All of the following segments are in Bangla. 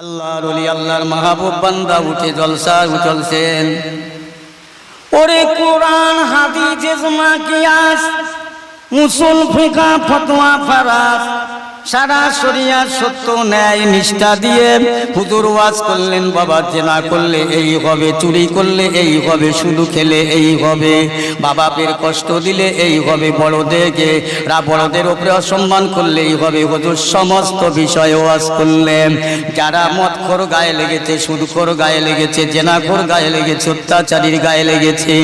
আল্লাহর ওলি আল্লাহর মাহবুব বান্দা উঠে জলসা চলছেন। ওরে কোরআন হাদিস ইজমা কিয়াস উসুল ফিকহ ফতোয়া ফারাস সারা শরিয়াত সত্য ন্যায় নিষ্ঠা দিয়ে হুজুর ওয়াজ করলেন, বাবা জেনা করলে এই হবে, চুরি করলে এই হবে, সুদ খেলে এই হবে, বাবা বাপের কষ্ট দিলে এই হবে, বড়দের উপরে অসম্মান করলে এই হবে। হুজুর সমস্ত বিষয়ে ওয়াজ করলেন। যারা মদখোর গায়ে লেগেছে, সুদখোর গায়ে লেগেছে, জেনাখোর গায়ে লেগেছে, অত্যাচারীর গায়ে লেগেছে,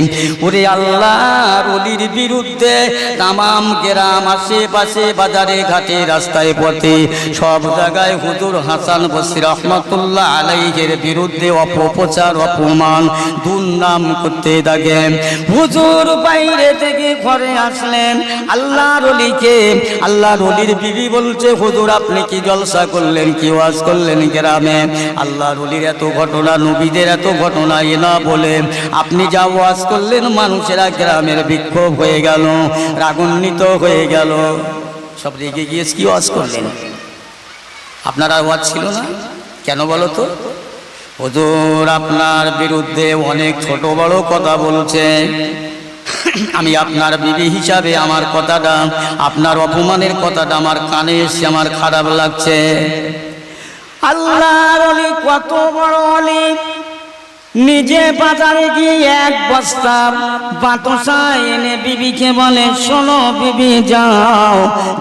ওরে আল্লাহর ওলির বিরুদ্ধে তামাম গ্রাম আশেপাশে বাজারে ঘাটে রাস্তায় পথে সব জায়গায় হুজুর হাসান বসরি রহমাতুল্লাহ আলাইহির বিরুদ্ধে অপপ্রচার অপমান দুর্নাম করতে থাকেন। হুজুর বাইরে থেকে ঘরে আসলেন, আল্লাহর ওলির বিবি বলছে, হুজুর আপনি কি জলসা করলেন, কি ওয়াজ করলেন গ্রামে? আল্লাহর ওলির এত ঘটনা, নবীদের এত ঘটনা এ না বলে আপনি যা ওয়াজ করলেন মানুষেরা গ্রামের বিক্ষোভ হয়ে গেল, রাগান্বিত হয়ে গেল, সব রেগে গিয়ে কি ওয়াজ করলেন? আপনার ওয়াজ ছিল না কেন বলো তো? হুজুর আপনার বিরুদ্ধে অনেক ছোট বড় কথা বলছে, আমি আপনার বিবি হিসাবে আমার কথাটা, আপনার অপমানের কথাটা আমার কানে এসে আমার খারাপ লাগছে। আল্লাহর ওলি কত বড় ওলি, নিজে বাজারে গিয়ে এক বস্তা বাতাসা এনে বিবিকে বলে, শোনো বিবি যাও,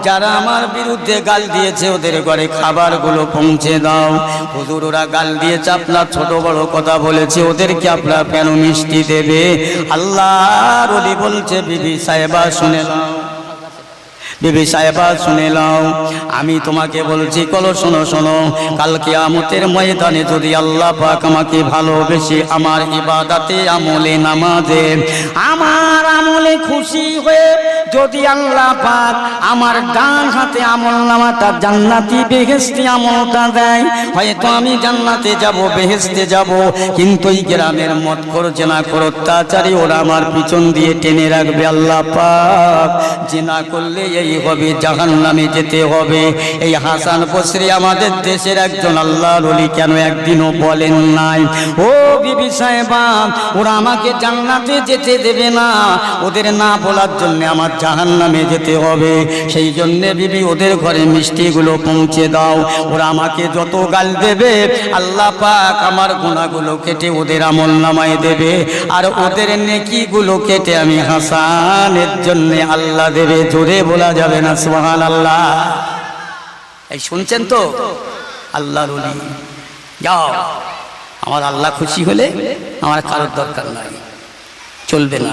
যারা আমার বিরুদ্ধে গাল দিয়েছে ওদের ঘরে খাবারগুলো পৌঁছে দাও। হুজুর ওরা গাল দিয়েছে, আপনার ছোট বড় কথা বলেছে, ওদেরকে আপনার কেন মিষ্টি দেবে? আল্লাহর ওলি বলছে, বিবি সাহেবা শুনে নাও, বিবি সাহেবা শুনে নাও, আমি তোমাকে বলছি, কলো শোনো শোনো, কাল কিয়ামতের ময়দানে যদি আল্লাহ পাক আমাকে ভালোবেসে আমার ইবাদতে আমলে নামাজে আমার আমলে খুশি হয়ে যদি আল্লাহ পাক আমার ডান হাতে আমল নামাটা জান্নাতি বেহেশতি আমলটা দেয়, হয়তো আমি জান্নাতে যাব, বেহেশতে যাব, কিন্তু এই গ্রামের মদখোর জেনাখোর অত্যাচারী ওরা আমার পিছন দিয়ে টেনে রাখবে। আল্লাহ পাক জেনা করলে এই হবে, জাহান্নামে যেতে হবে। এই হাসান বসরি আমাদের দেশের একজন আল্লাহর ওলি কেন একদিনও বলেন নাই, ও বিবি সাহেবা ওরা আমাকে জান্নাতে যেতে দেবে না, ওদের না বলার জন্য আমার জাহান্নামে যেতে হবে। সেই জন্যে বিবি ওদের ঘরে মিষ্টিগুলো পৌঁছে দাও, ওরা আমাকে যত গাল দেবে আল্লাহ পাক আমার গুনাহগুলো কেটে ওদের আমল নামায় দেবে, আর ওদের নেকিগুলো কেটে আমি হাসানের জন্য আল্লাহ দেবে। জোরে বলা যাবে না সুবহানাল্লাহ? এই শুনছেন তো? আল্লাহর ওলি, যাও, আমার আল্লাহ খুশি হলে আমার কারোর দরকার নাই, চলবে না।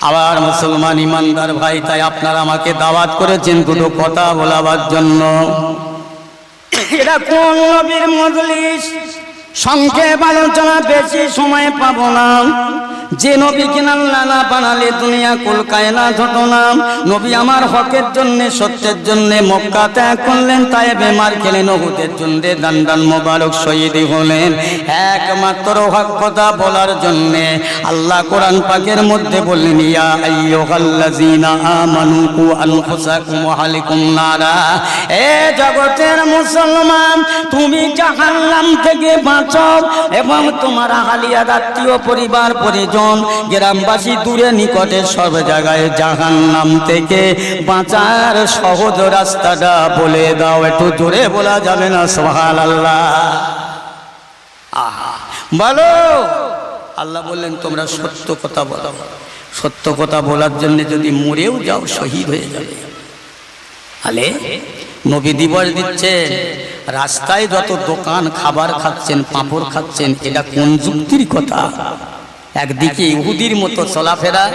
আবার মুসলমান ইমানদার ভাই, তাই আপনারা আমাকে দাওয়াত করেছেন দুটো কথা বলাবার জন্য। এটা কোন নবীর মজলিস, সংক্ষেপ আলোচনা, বেশি সময় পাবো না। যে নবীকে আল্লাহ না বানালে দুনিয়া কুল কায়নাত হতো না। নবী আমার হকের জন্য, সত্যের জন্য মক্কা ত্যাগ করলেন, তায়েবে মার খেলেন, উহুদের যুদ্ধে দান্দান মোবারক শহীদ হলেন একমাত্র হক কথা বলার জন্য। আল্লাহ কোরআন পাকের মধ্যে বললেন, ইয়া আইয়ুহাল্লাযীনা আমানু কু আনফুসাকুম ওয়া আহলিকুম নারা, এ জগতের মুসলমান তুমি জাহান্নাম থেকে বাঁচো এবং তোমার আহলিয়াত আত্মীয় পরিবার পরিজন গ্রামবাসী দূরে নিকটে সব জায়গায় জাহান্নাম থেকে বাঁচার সহজ রাস্তাটা বলে দাও। একটু জোরে বলা যাবে না সুবহানাল্লাহ? আহা, বলো। আল্লাহ বললেন, তোমরা সত্য কথা বলো, সত্য কথা বলার জন্য যদি মরেও যাও শহীদ হয়ে যাবে। আলে নবী দিবস দিচ্ছেন, রাস্তায় যত দোকান খাবার খাচ্ছেন, পাঁপড় খাচ্ছেন, এটা কোন যুক্তির কথা? একদিকে ইহুদির মতো চলাফেরা,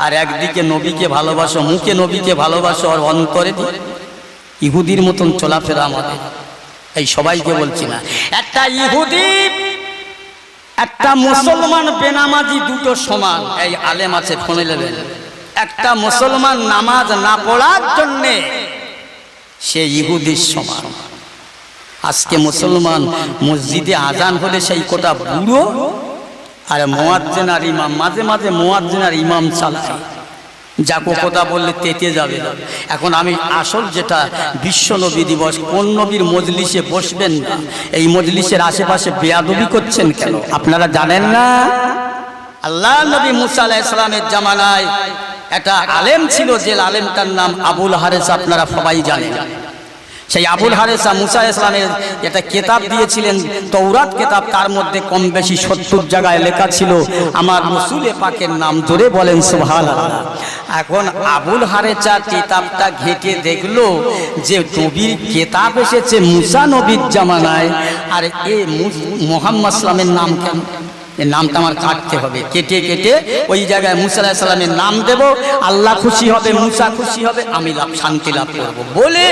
আর একদিকে নবীকে ভালোবাসো, মুখে নবীকে ভালোবাসো আর অন্তরে ইহুদির মতন চলাফেরা আমাদের। এই সবাইকে বলছি না, একটা ইহুদি একটা মুসলমান বেনামাজি দুটো সমান। এই আলেম আছে ফোনে নেবেন, একটা মুসলমান নামাজ না পড়ার জন্যে সে ইহুদির সমান। আজকে মুসলমান মসজিদে আজান হলে সেই কোটা বুড়ো আর মুয়াজ্জিন আর ইমাম, মাঝে মাঝে মুয়াজ্জিন আর ইমাম চালায়, যাকো কথা বললে তেতে যাবে। এখন আমি আসল যেটা বিশ্ব নবী দিবস, কোন নবীর মজলিসে বসবেন না, এই মজলিসের আশেপাশে বেয়াদবি করছেন কেন আপনারা জানেন না? আল্লাহ নবী মুসা আলাইহিস সালামের জামানায় একটা আলেম ছিল, যে আলেমটার নাম আবুল হারেস, আপনারা সবাই জানেন। সেই আবুল হারেসা মুসা আলাইহিস সালামের একটা কিতাব দিয়েছিলেন, তৌরাত কিতাব, তার মধ্যে কম বেশি 70 জায়গায় লেখা ছিল আমার রাসূল পাকের নাম। জোরে বলেন সুবহানাল্লাহ। এখন আবুল হারেসা কিতাবটা ঘেঁটে দেখলো যে নবীর কিতাব এসেছে মুসা নবীর জামানায়, আর এ মুহাম্মদ সাল্লামের নাম কেন? এই নামটা আমার কাটতে হবে, কেটে কেটে ওই জায়গায় মুসা আলাইহিস সালামের নাম দেব, আল্লাহ খুশি হবে, মুসা খুশি হবে, আমি শান্তি লাভ করব বলে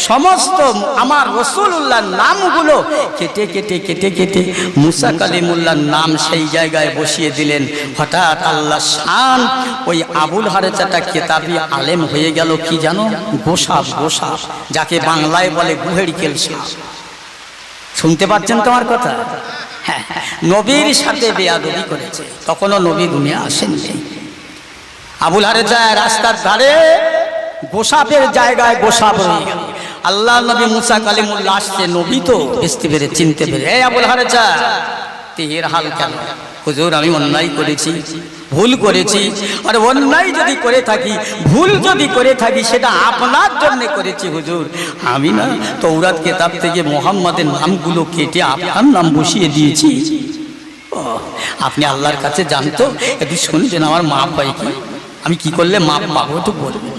সমস্ত আমার রাসূলুল্লাহর নামগুলো কেটে কেটে কেটে কেটে মুসা কালিমুল্লাহর নাম সেই জায়গায় বসিয়ে দিলেন। হঠাৎ আল্লাহ শান ওই আবুল হারেসাটা কিতাবি আলেম হয়ে গেল। কি জানো? গোসাপ। গোসাপ যাকে বাংলায় বলে গুহেড়িকেল সাপ। শুনতে পাচ্ছেন তোমার কথা? হ্যাঁ, নবীর সাথে বেয়াদবি করেছে। তখনও নবী দুনিয়া আসেননি। আবুল হারেসা রাস্তার ধারে গোসাপের জায়গায় গোসাপ হয়ে গেল। আল্লাহ নবী মুসা কালিমুল্লাহ আসছে, নবী তো বুঝতে পেরে, চিনতে পেরে, এই আবুল হারেসা তেহের হাল কেন? হুজুর আমি অন্যায় করেছি, ভুল করেছি। আর অন্যায় যদি করে থাকি, ভুল যদি করে থাকি, সেটা আপনার জন্য করেছি হুজুর। আমি না তৌরাত কিতাব থেকে মুহাম্মাদের নামগুলো কেটে আপনার নাম বসিয়ে দিয়েছি। আপনি আল্লাহর কাছে জানতো, একটু শুনছেন আমার মাপ হয় কি? আমি কি করলে মাপ পাবো তো বলবেন।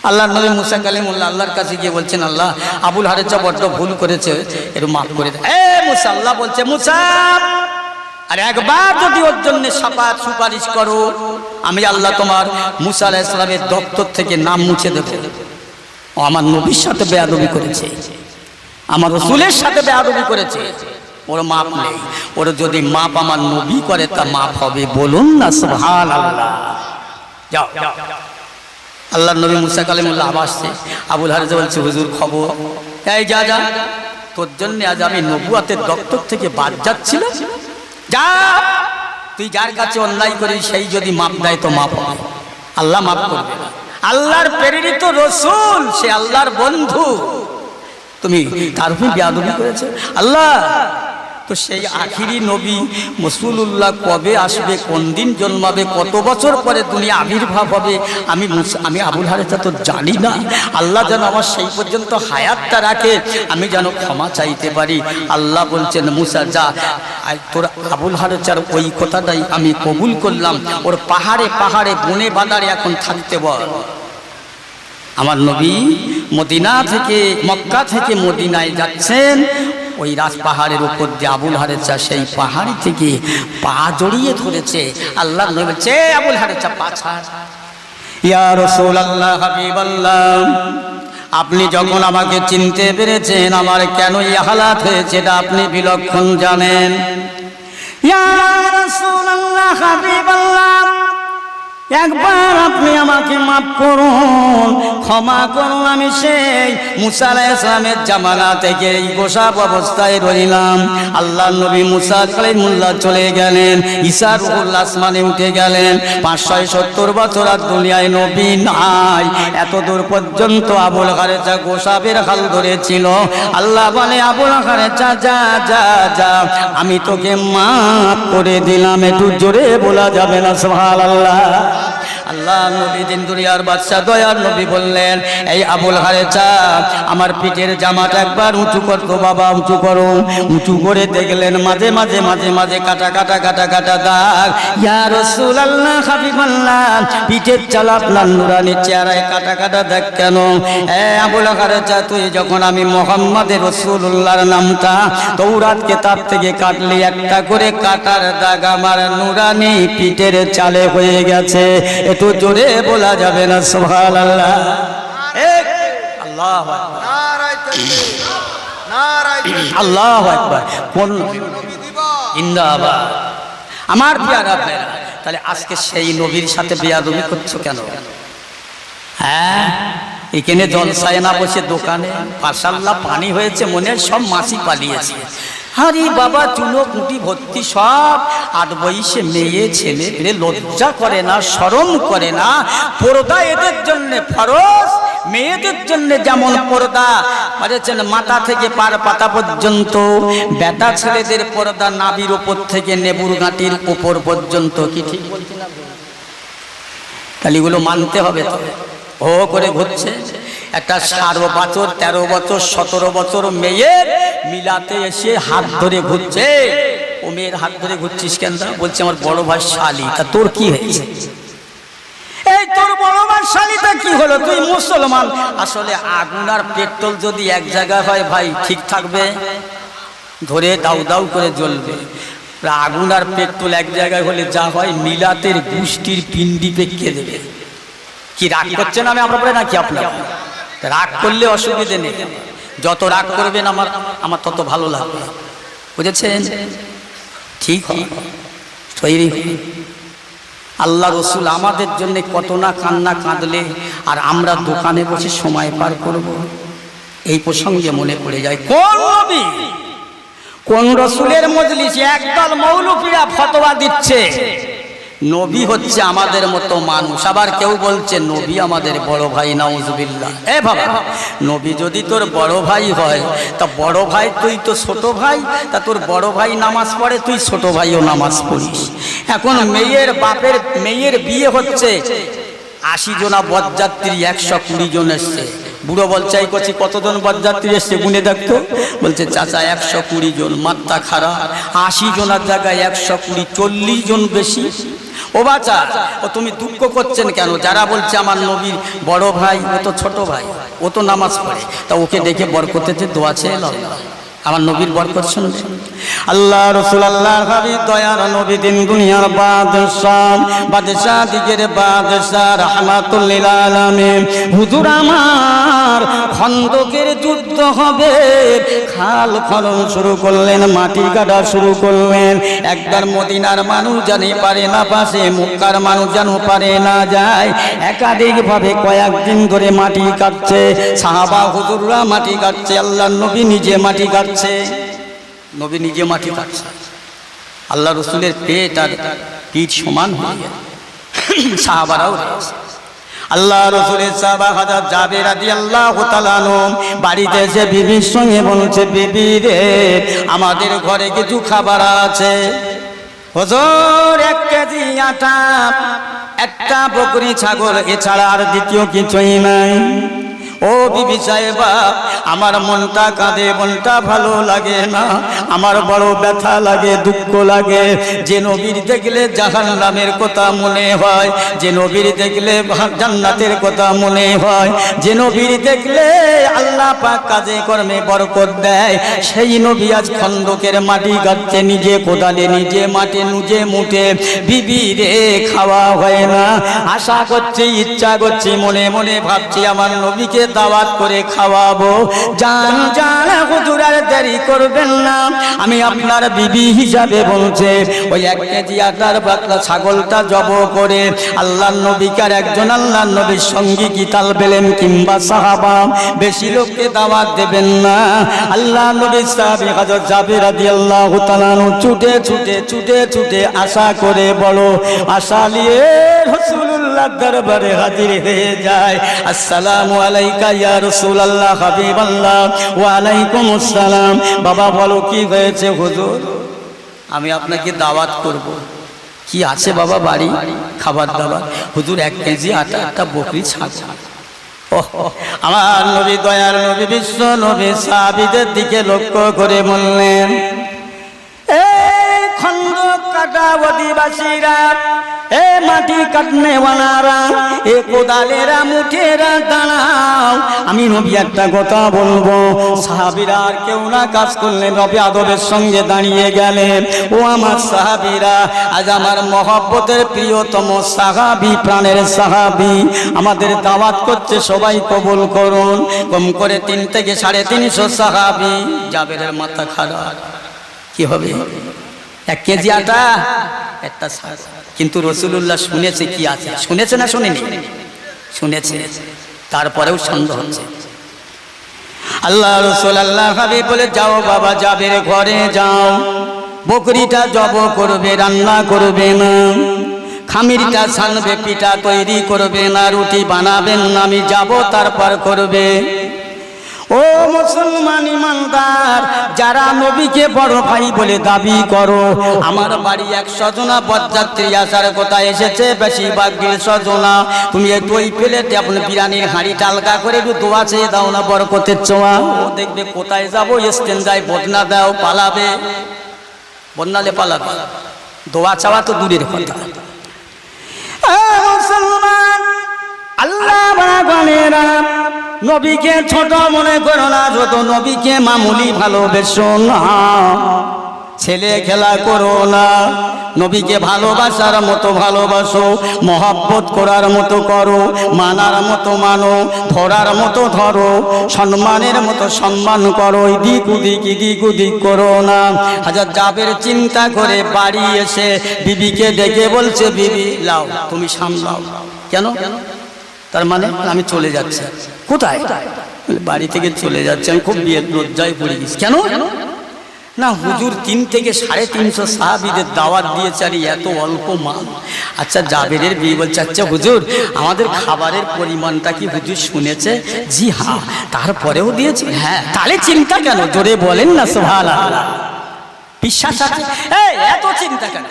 আল্লাহ নবী মুসা কালিমুল্লাহ আল্লাহর কাছে গিয়ে বলছেন, আল্লাহ আবুল হারেসা বড্ড ভুল করেছে, একটু মাফ করে দেন। মুসা, আল্লাহ বলছে মুসা, আর একবার যদি ওর জন্য সুপারিশ করো, আমি আল্লাহ তোমার মুসা আলাইহিস সালামের দপ্তর থেকে নাম মুছে দেব। ও আমার নবীর সাথে বেয়াদবি করেছে, আমার রাসূলের সাথে বেয়াদবি করেছে, ওর মাপ নেই। ওর যদি মাপ আমার নবী করে তা মাপ হবে। বলুন না সুবহানাল্লাহ। যাও। আল্লাহ নবী মুসা কালিমুল্লাহ আসছে। আবুল হারেসা বলছে, হুজুর খবর, এই যা যা, তোর জন্য আজ আমি নবুয়াতের দপ্তর থেকে বাদ যাচ্ছিলাম। যা, তুই যার কাছে অন্যায় করিস সেই যদি মাপ দেয় তো মাপ হবে, আল্লাহ মাপ করবে না। আল্লাহর প্রেরিত রাসূল, সে আল্লাহর বন্ধু, তুমি তার উপর বেয়াদবি করেছো। আল্লাহ তো সেই আখিরি নবী রাসূলুল্লাহ কবে আসবে, কোন দিন জন্মাবে, কত বছর পরে দুনিয়া আবির্ভাব হবে, আমি আবুল হারেসা তো জানি না। আল্লাহ যেন আমার সেই পর্যন্ত হায়াতটা রাখে, আমি যেন ক্ষমা চাইতে পারি। আল্লাহ বলছেন, মুসা যা, তোর আবুল হারেসার ওই কথাটাই আমি কবুল করলাম। ওর পাহাড়ে পাহাড়ে বনে বাদারে এখন থাকতে বল। আমার নবী মদিনা থেকে, মক্কা থেকে মদিনায় যাচ্ছেন, ওই পাহাড়ের উপর দিয়ে আবুল হারেসা সেই পাহাড় থেকে পা জড়িয়ে ধরেছে। আল্লাহ নবী বলছে, আবুল হারেসা পা ছাড়। ইয়া রাসূলুল্লাহ, হাবিবাল্লাহ, আপনি যখন আমাকে চিনতে পেরেছেন, আমার কেন এই হালাত হয়েছে এটা আপনি বিলক্ষণ জানেন। ইয়া রাসূলুল্লাহ, হাবিবাল্লাহ, একবার আপনি আমাকে মাফ করুন, ক্ষমা করুন। আমি সেই মুসা আলাইহিস সালামের জামানা থেকে এই গোসাপ অবস্থায় রইলাম। আল্লাহ নবী মুসা কালিমুল্লাহ চলে গেলেন, ঈসা রূহুল আসমানে উঠে গেলেন। 570 বছর আর দুনিয়ায় নবী নাই। এত দূর পর্যন্ত আবুল হারেসা গোসাপের হাল ধরেছিল। আল্লাহ বলে, আবুল হারেসা যা যা যা, আমি তোকে মাফ করে দিলাম। একটু জোরে বলা যাবে না সুবহানাল্লাহ। আল্লাহ নবী দিন দুনিয়ার বাদশা দয়ার নবী বললেন, এই আবুল হারেসা আমার পিঠের জামাটা একবার উঁচু করতো বাবা, উঁচু করো। উঁচু করে দেখলেন মাঝে মাঝে মাঝে মাঝে কাটা কাটা কাটা কাটা দাগ। ইয়া রাসূলুল্লাহ, হাবিবাল্লাহ, পিঠের চাল আপনার নুরানি চেহারায় কাটা কাটা দাগ কেন? আবুল হারেসা, তুই যখন আমি মুহাম্মদের রাসূলুল্লাহর নামটা তৌরাত কিতাব থেকে কাটলি, একটা করে কাটার দাগ আমার নুরানি পিঠের চালে হয়ে গেছে। একটু জোরে বলা যাবে না সুবহানাল্লাহ। আল্লাহু আকবার, নারায়ে তাকবীর, নারায়ে তাকবীর, আল্লাহু আকবার। কোন নবী জিন্দাবাদ। আমার প্রিয়রা ভাইরা, তাহলে আজকে সেই নবীর সাথে বেয়াদবি করছো কেন? হ্যাঁ, এখানে জলসায় না বসে দোকানে মাশাআল্লাহ পানি হয়েছে, মনে সব মাছি পালিয়েছে। আরে বাবা চুনো কুটি ভর্তি সব 8 বয়সে মেয়ে ছেলে এরা লজ্জা করে না, শরম করে না। পর্দা এদের জন্য ফরজ, মেয়েদের জন্য যেমন পর্দা বলেছেন মাথা থেকে পার পাতা পর্যন্ত, বেটা ছেলেদের পর্দা নাভির উপর থেকে নেবুর গাঁটির উপর পর্যন্ত। কি ঠিক বলছি না? তাহলে এগুলো মানতে হবে। তো ও করে ঘুরছে একটা 12 বছর 13 বছর 17 বছর মেয়ের মিলাতে এসে হাত ধরে ঘুরছে। ও মেয়ের হাত ধরে ঘুরছিস কেন? বলছে আমার বড় ভাই শালি। তা তোর কি হয়েছে? এই তোর বড় ভাই শালিটা কি হলো? তুই মুসলমান। আসলে আগুন আর পেট্রোল যদি এক জায়গায় হয় ভাই ঠিক থাকবে? ধরে দাউ দাউ করে জ্বলবে। আগুন আর পেট্রোল এক জায়গায় হলে যা হয় মিলাতের গোষ্ঠীর পিণ্ডি পেকে দেবে। কি রাগ করছেন আমি আপনার নাকি? আপনার রাগ করলে অসুবিধে নেই, যত রাগ করবেন আমার তত ভালো লাগবে, বুঝেছেন? ঠিক তৈরি। আল্লাহ রসুল আমাদের জন্য কত না কান্না কাঁদলে, আর আমরা দোকানে বসে সময় পার করব। এই প্রসঙ্গে মনে পড়ে যায় কোন নবী কোন রসুলের মজলিসে একদল মৌলবীরা ফতোয়া দিচ্ছে নবী হচ্ছে আমাদের মতো মানুষ। আবার কেউ বলছে নবী আমাদের বড় ভাই। নাউজুবিল্লাহ। এ বাবা, নবী যদি তোর বড় ভাই হয় তা বড় ভাই তুই তো ছোট ভাই, তা তোর বড় ভাই নামাজ পড়ে, তুই ছোট ভাইও নামাজ পড়িস। এখন মেয়ের বাপের মেয়ের বিয়ে হচ্ছে, 80 জনা বরযাত্রী 120 জন এসছে। বুড়ো বলছে এই করছি কতজন বরযাত্রী এসছে গুনে দেখতো। বলছে চাচা 120 জন। মাত্রা খারাপ, 80 জনের জায়গায় 120, 40 জন বেশি। ও বাচ্চা, ও তুমি দুঃখ করছেন কেন? যারা বলছে আমার নবীর বড় ভাই, ও তো ছোট ভাই, ও তো নামাজ পড়ে, তা ওকে ডেকে বরকতেতে দোয়া চেয়ে নাও, আমার নবীর বরকত শুনবে। আল্লাহ রাসূল আল্লাহর হাবিব দয়ার নবী দিন দুনিয়ার বাদশাহ দিগের বাদশাহ রাহমাতুল লিল আলামিন হুজুর আমার খন্দকের যুদ্ধ হবে, খাল খনন শুরু করলেন, মাটি কাটা শুরু করলেন। একবার মদিনার মানুষ জানে পারে না পাশে, মক্কার মানুষ যেন পারে না যায়, একাধিকভাবে কয়েকদিন ধরে মাটি কাটছে। সাহাবা হুজুররা মাটি কাটছে, আল্লাহর নবী নিজে মাটি কাটছে। নবী নিজে মাটি কাটছে, আল্লাহ রসুলের পেট আর পিঠ সমান হয়ে গেল। সাহাবারাও আল্লাহ রসুলের সাহাবা হযরত জাবের রাদিয়াল্লাহু তাআলা আনহু বাড়িতে এসে বিবির সঙ্গে বলছে, বিবি রে আমাদের ঘরে কিছু খাবার আছে। হুজুর 1 কেজি আটা, একটা বকরি ছাগল, এছাড়া আর দ্বিতীয় কিছুই নাই। ও বিবি সাহেবা, আমার মনটা কাঁদে, মনটা ভালো লাগে না, আমার বড় ব্যথা লাগে, দুঃখ লাগে। যে নবীর দেখলে জাহান্নামের কথা মনে হয়, যে নবীর দেখলে জান্নাতের কথা মনে হয়, যে নবীর দেখলে আল্লাহ পাক কাজে কর্মে বরকত দেয়, সেই নবী আজ খন্দকের মাটি কাটছে নিজে কোদালে, নিজে মাটি, নিজে মুঠে। বিবি রে খাওয়া হয় না, আশা করছি, ইচ্ছা করছি, মনে মনে ভাবছি আমার নবীকে দাওয়াত করে খাওয়াবো। জান জান হুজুর আর দেরি করবেন না, আমি আপনার বিবি হিসাবে বলছে ওই 1 কেজি আটার পাতলা ছাগলটা জব করে আল্লাহর নবীকার একজন আল্লাহর নবীর সঙ্গী কি তাল বেলেন কিংবা সাহাবা বেশি লোককে দাওয়াত দেবেন না। আল্লাহ নবীর সাহাবী হযরত জাবের রাদিয়াল্লাহু তাআলা ছুটে ছুটে ছুটে ছুটে আশা করে বড় আশা নিয়ে রাসূলুল্লাহ দরবারে হাজির হয়ে যায়। আসসালামু আলাইকা ইয়া রাসূলুল্লাহ, হাবিবাল্লাহ। ওয়া আলাইকুম আসসালাম। বাবা বলো কি হয়েছে? হুজুর আমি আপনাকে দাওয়াত করব। কি আছে বাবা বাড়ি? খাবার দাবার। হুজুর 1 কেজি আটা, একটা বকরি ছাগল। আমার নবী দয়ার নবী বিশ্ব নবী সাহাবীদের দিকে লক্ষ্য করে বললেন, এই খন্দক কাটা অধিবাসীরা, এ মাটি কাটনে ওয়ালারা, এ কোদালেরা, মুঠেরা, দাঁড়াও, আমি নবী একটা কথা বলবো। সাহাবীরা আর কেউ না কাজ করলেন, নবী আদবের সঙ্গে দাঁড়িয়ে গেলেন। ও আমার সাহাবীরা, আজ আমার মহব্বতের প্রিয়তম সাহাবী, প্রাণের সাহাবী আমাদের দাওয়াত করছে, সবাই কবুল করুন। কম করে 3 থেকে 350 সাহাবী। জাবেরের মাথা খারাপ, কি হবে? 1 কেজি আটা, একটা ছাগল। কিন্তু রাসূলুল্লাহ শুনেছে কি আছে, শুনেছে না শুনেনি? শুনেছে, তারপরেও সন্দেহ হচ্ছে। আল্লাহ রাসূল আল্লাহ হাবিব বলে, যাও বাবা জাবের ঘরে যাও, বকরিটা জব করবে, রান্না করবে না, খামিরটা ছানবে, পিঠা তৈরি করবে না, রুটি বানাবেন না, আমি যাব তারপর করবে। ও মুসলমান ইমানদার, যারা নবীকে বড় ভাই বলে দাবি করো, আমার বাড়ি 100 জনা বরযাত্রী আসার কথা এসেছে, বেশিরভাগ 150 জনা, তুমি একটু ওই প্লেটে আপনি বিরিয়ানির হাঁড়ি টালকা করে একটু দোয়া চেয়ে দাও না, বরকতের ছোঁয়া। ও দেখবে কোথায় যাবো, স্টেঞ্জায় বদনা দাও, পালাবে, বদনালে পালাবে, দোয়া চাওয়া তো দূরের কথা। মুসলমান, আল্লাহ বাগানেরা, নবীকে ছোট মনে করো না, যত নবীকে মামুলি ভালোবেসো না, ছেলে খেলা করো না, নবীকে ভালোবাসার মতো ভালোবাসো, মহব্বত করার মতো করো, মানার মতো মানো, ধরার মতো ধরো, সম্মানের মতো সম্মান করো, এদিক উদিক করো না। হযরত জাবের চিন্তা করে বাড়ি এসে বিবিকে ডেকে বলছে, বিবি লাও, তুমি সামলাও। কেন? তার মানে আমি চলে যাচ্ছি। কোথায়? বাড়ি থেকে চলে যাচ্ছে, আমি খুব লজ্জায় পড়ে গেছি। কেন? না, হুজুর 3 থেকে 350 সাহাবীদের দাওয়াত দিয়েছে, আর এত অল্প মাল। আচ্ছা, জাবেরের বিয়ে বলছে, আচ্ছা হুজুর, আমাদের খাবারের পরিমাণটা কি হুজুর শুনেছে? জি হ্যাঁ। তারপরেও দিয়েছে? হ্যাঁ। তাহলে চিন্তা কেন? জোরে বলেন না সুবহানাল্লাহ। বিশ্বাস আছে? এত চিন্তা কেন?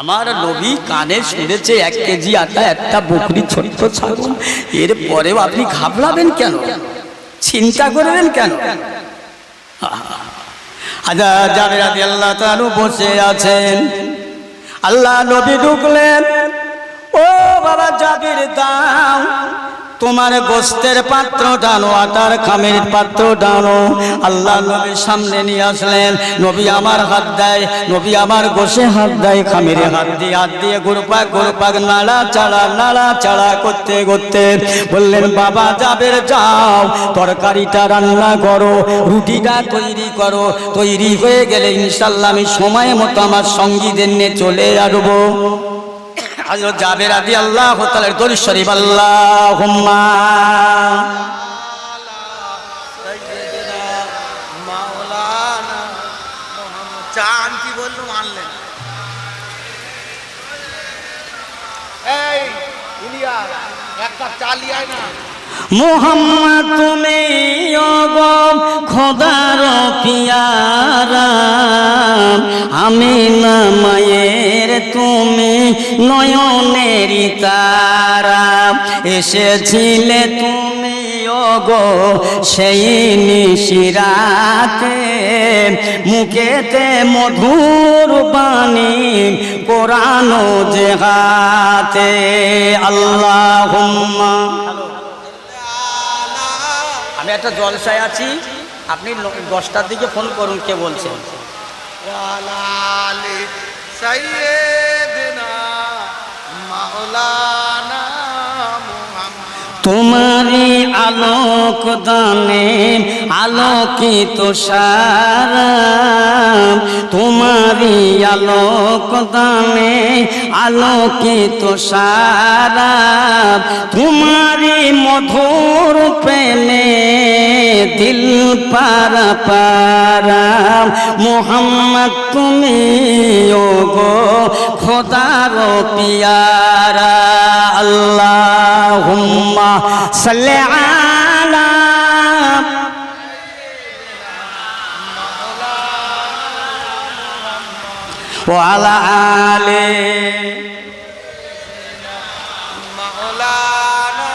আমার নবী কানে শুনেছে 1 কেজি আটা, একটা বকরি, ছোট্ট ছাগল, এরপরেও আপনি ঘাবড়াবেন কেন? চিন্তা করবেন কেন? হযরত জাবের রাদিয়াল্লাহু তাআলা বসে আছেন, আল্লাহ নবী ঢুকলেন। ও বাবা জাবের, দাও তোমার গোস্তের পাত্র টানো, আটার খামের পাত্র টানো। আল্লাহ নবীর সামনে নিয়ে আসলেন। নবী আমার হাত দেয়, নবী আমার গোশে হাত দেয়, খামেরে হাত দিয়ে গোরপাক নাড়া চাড়া করতে করতে বললেন, বাবা জাবের, যাও তরকারিটা রান্না করো, রুটিটা তৈরি করো, তৈরি হয়ে গেলে ইনশাআল্লাহ আমি সময় মতো আমার সঙ্গীদের নিয়ে চলে আসবো। হযরত জাবের রাদিয়াল্লাহু তাআলার দরুদ শরীফ, আল্লাহুম্মা সাইয়্যিদিনা মাওলানা মুহাম্মদ। চান কি বললো, মানলেন? এই ইলিয়া, একটা চালিয়ায় না। মুহাম্মদ তুমি ওগো খোদার পিয়ারা, আমিনা মায়ের তুমি নয়নের তারা, এসেছিলে তুমি ওগো সেই নিশিরাতে, মুখেতে মধুর বাণী, কোরআন যে হাতে। আল্লাহুম্মা, আমি একটা জলসায় আছি, আপনি 10টার দিকে ফোন করুন, কে বলছেন? তোমারি আলোক দানে আলোকিত সারা, তোমারি আলোক দানে আলোকিত সারা, তোমারি মধুর প্রেমে দিল পারা পারা, মুহাম্মদ তুমি ওগো খোদার পিয়ারা। আল্লাহুম্মা সাল্লি আলা ওয়া আলা আলি মাওলানা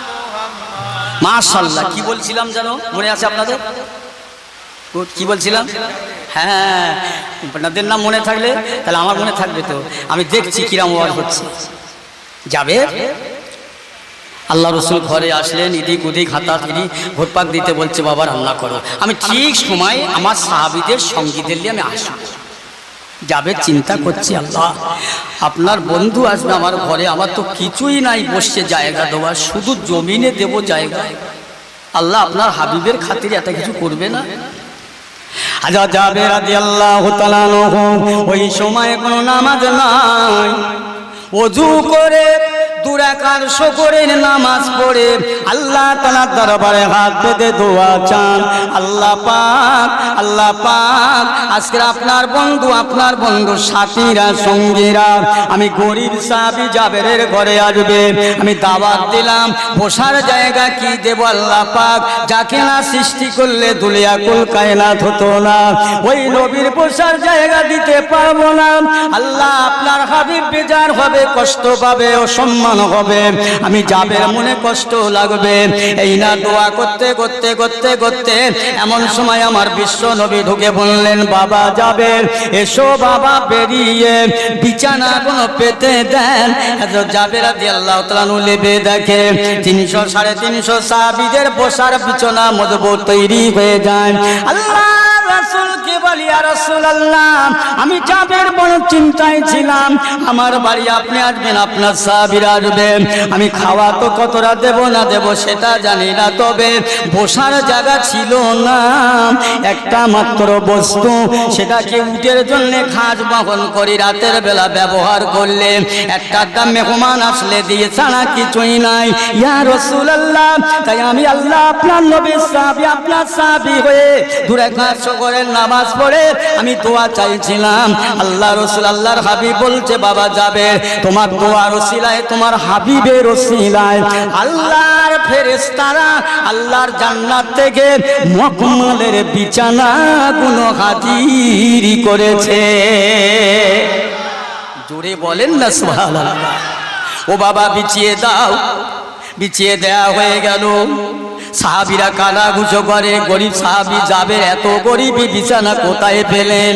মুহাম্মদ। মাশাআল্লাহ, কি বলছিলাম জানো, মনে আছে আপনাদের? কি বলছিলাম? হ্যাঁ, আপনাদের নাম মনে থাকলে তাহলে আমার মনে থাকবে তো। আমি দেখছি কিরাম ওয়াজ হচ্ছে। যাবে আল্লাহ রসুল ঘরে আসলেন, এদিক ওদিক হাতাহাতি ভোটপাক দিতে বলছে, বাবা রান্না করো। আমি ঠিক সময় আমার সাহাবীদের সঙ্গীদের নিয়ে আমি আসব। যাবে চিন্তা করছি, আল্লাহ আপনার বন্ধু আসবে আমার ঘরে, আমার তো কিছুই নাই বসে জায়গা দেওয়ার, শুধু জমিনে দেব জায়গা। আল্লাহ আপনার হাবিবের খাতিরে এত কিছু করবে না? হযরত জাবের রাদিয়াল্লাহু তাআলা ওই সময় কোনো নামাজ নাই, ওযু করে 2 রাকাত শুকরের নামাজ পড়ে আল্লাহ তাআলার দরবারে হাত পেতে দোয়া চান, আল্লাহ পাক আজকে আপনার বন্ধু সাথীরা সঙ্গীরা আমি গরিব সাহাবী জাবেরের ঘরে আসবে, আমি দাওয়াত দিলাম, বসার জায়গা কি দেব আল্লাহ পাক, যাকে না সৃষ্টি করলে দুনিয়া কুল কায়নাত হতো না, ওই নবীর বসার জায়গা দিতে পারবো না। আল্লাহ আপনার হাবিব বেজার হবে, কষ্ট পাবে, অসম্মান হবে, আমি জাবের মনে কষ্ট লাগবে। এই না দোয়া করতে করতে করতে করতে এমন সময় আমার বিশ্ব নবী ঢুকে বললেন, বাবা জাবের এসো বাবা, বেরিয়ে বিছানা কোনো পেতে দেন। জাবের রাদিয়াল্লাহু তাআলা লেবে দেখে 300-350 সাহাবীদের বসার বিছানা মজবুত তৈরি হয়ে যায়। আল্লাহ রাসূলকে বলি, ইয়া রাসূলুল্লাহ, আমি জাবের বড় চিন্তায় ছিলাম, আমার বাড়ি আপনি আসবেন, আপনার সাহাবীরা আসবেন, আমি খাওয়া তো কতটা দেব না দেব সেটা জানি না, তবে বসার জায়গা ছিল না, একটা মাত্র বস্তু, সেটাকে উটের জন্য খাস বহন করি রাতের বেলা ব্যবহার করলে, একটা মেহমান আসলে দিয়ে ছাড়া কিছুই নাই। ইয়া রাসূলুল্লাহ, তাই আমি আল্লাহ আপনার নবীর সাহাবী, আপনার সাহাবী হয়ে দূরে কাজ করে নামাজ পড়ে আমি দোয়া চাইছিলাম। আল্লাহ রাসূল আল্লাহর হাবিব বলছে, বাবা যাবে তোমার দোয়ার ওসিলায়, তোমার হাবিবের ওসিলায় আল্লাহর ফেরেশতারা আল্লাহর জান্নাত থেকে মখমলের বিছানা গুলো হাজির করেছে। জোরে বলেন না সুবহানাল্লাহ। ও বাবা বিছিয়ে দাও, বিছিয়ে দেয়া হয়ে গেল। সাহাবীরা কানাঘুষো করে, গরিব সাহাবী যাবে, এত গরিবী বিছানা কোথায় পেলেন?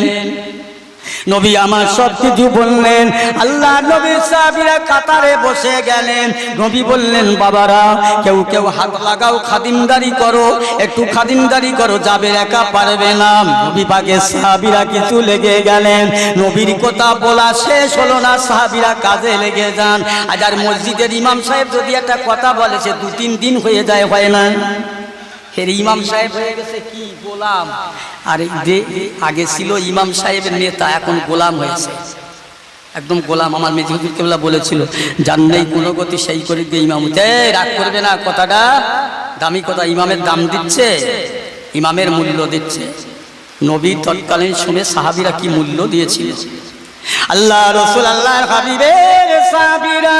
নবী আমার সব কিছু বললেন। আল্লাহ নবীর সাহাবীরা কাতারে বসে গেলেন। নবী বললেন, বাবারা কেউ কেউ হাত লাগাও, খাদিমদারি করো, একটু খাদিমদারি করো, যাবে একা পারবে না। নবী পাকের সাহাবীরা কিছু লেগে গেলেন। নবীর কথা বলা শেষ হলো না, সাহাবীরা কাজে লেগে যান। আজ আর মসজিদের ইমাম সাহেব যদি একটা কথা বলে, সে 2-3 দিন হয়ে যায়, হয় না? এর ইমাম সাহেব হয়ে গেছে কি গোলাম, আর যে আগে ছিল ইমাম সাহেবের নেতা, এখন গোলাম হয়েছে, একদম গোলাম। আমার মেজি হুজুর কেবলা বলেছিল, জানলেই কোনো গতি সেই করে দিয়ে ইমাম, রাগ করবে না, কথাটা দামি কথা, ইমামের দাম দিচ্ছে, ইমামের মূল্য দিচ্ছে। নবী তৎকালীন সময়ে সাহাবীরা কি মূল্য দিয়েছিল। আল্লাহ রাসূল আল্লাহর হাবিবের সাহাবীরা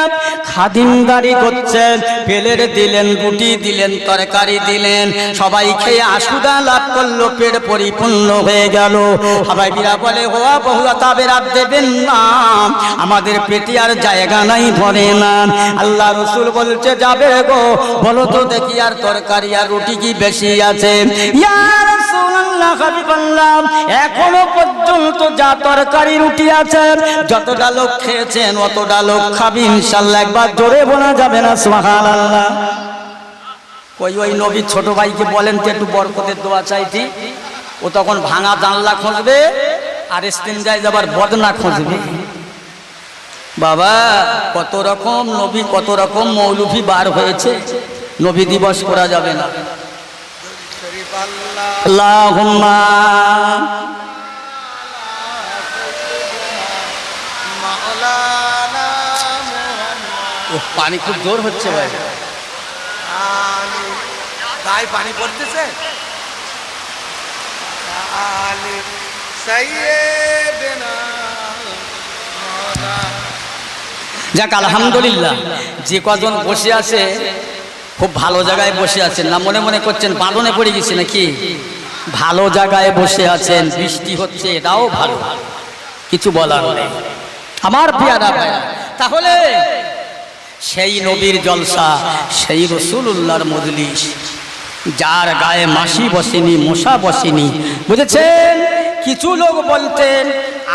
খাদিমদারি করছেন, পেলের দিলেন, রুটি দিলেন, তরকারি দিলেন, সবাই খেয়ে আশুদা লাভ করলো, পেট পরিপূর্ণ হয়ে গেল। হাবাইবিরা বলে, হোয়া বহুয়া তাবের আর দেবেন না, আমাদের পেটে আর জায়গা নাই, ধরে না। আল্লাহ রাসূল বলছে, যাবে গো, বলো তো দেখি আর তরকারি আর রুটি কি বেশি আছে? ইয়া রাসূলুল্লাহ, হাবিবাল্লাহ, এখনো পর্যন্ত যা তরকারি রুটি আছে, যতটা লোক খেয়েছেন অতটা লোক খাবি ইনশাআল্লাহ। একবার জোরে বলা যাবে না সুবহানাল্লাহ? ওই নবী ছোট ভাইকে বলেন তো একটু বরকতের দোয়া চাইতি, ও তখন ভাঙা জানলা খুঁজবে আর ইস্তিনজায় যাবার বদনা খুঁজবে। বাবা কত রকম নবী, কত রকম মৌলভী বার হয়েছে, নবী দিবস করা যাবে না। আল্লাহুম্মা পানি খুব জোর হচ্ছে ভাই, গায়ে পানি পড়তেছে। যাক আলহামদুলিল্লাহ, যে কজন বসে আছে খুব ভালো জায়গায় বসে আছেন না, মনে মনে করছেন বাঁধনে পড়ে গেছে নাকি? ভালো জায়গায় বসে আছেন, বৃষ্টি হচ্ছে, এটাও ভালো, কিছু বলার নেই আমার পেয়ারা ভাই। তাহলে সেই নবীর জলসা, সেই রাসূলুল্লাহর মজলিস, যার গায়ে মাছি বসেনি, মশা বসেনি, বুঝেছেন? কিছু লোক বলতেন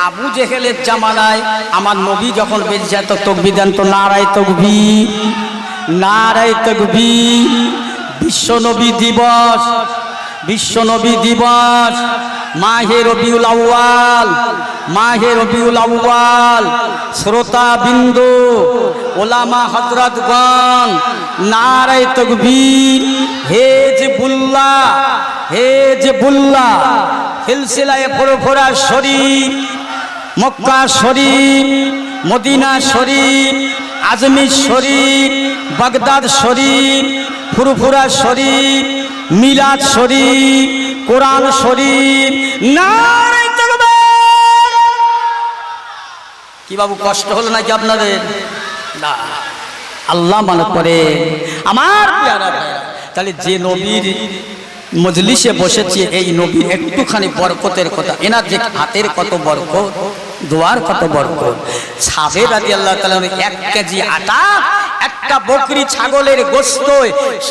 আবু জেহেলের জামানায় আমার নবী যখন বেঁচে তো তাকবীর দেন, তো নারায়ে তাকবীর, নারায়ে তাকবীর। বিশ্ব নবী দিবস, বিশ্ব নবী দিবস, মাহে রবিউল আউয়াল, মাহে রবিউল আউয়াল, শ্রোতা বিন্দু, ওলামা হযরতগণ, নারায়ে তাকবীর, হিজবুল্লাহ, হিজবুল্লাহ, সিলসিলায়ে ফুরফুরা শরীফ, মক্কা শরীফ, মদিনা শরীফ, আজমির শরীফ, বাগদাদ শরীফ, ফুরফুরা শরীফ, মিলাদ শরীফ, কোরআন শরীফ। নারে তাকবীর! কি বাবু কষ্ট হলো নাকি আপনাদের? না, আল্লাহ মানা করে আমার প্যারা ভাইরা। তাহলে যে নবীর মজলিসে বসেছি, এই নবীর একটুখানি বরকতের কথা, এনার যে হাতের কত বরকত, দোয়ার কত বরকত। সাবের রাদিয়াল্লাহু তাআলা 1 কেজি আটা, একটা বকরি ছাগলের গোশত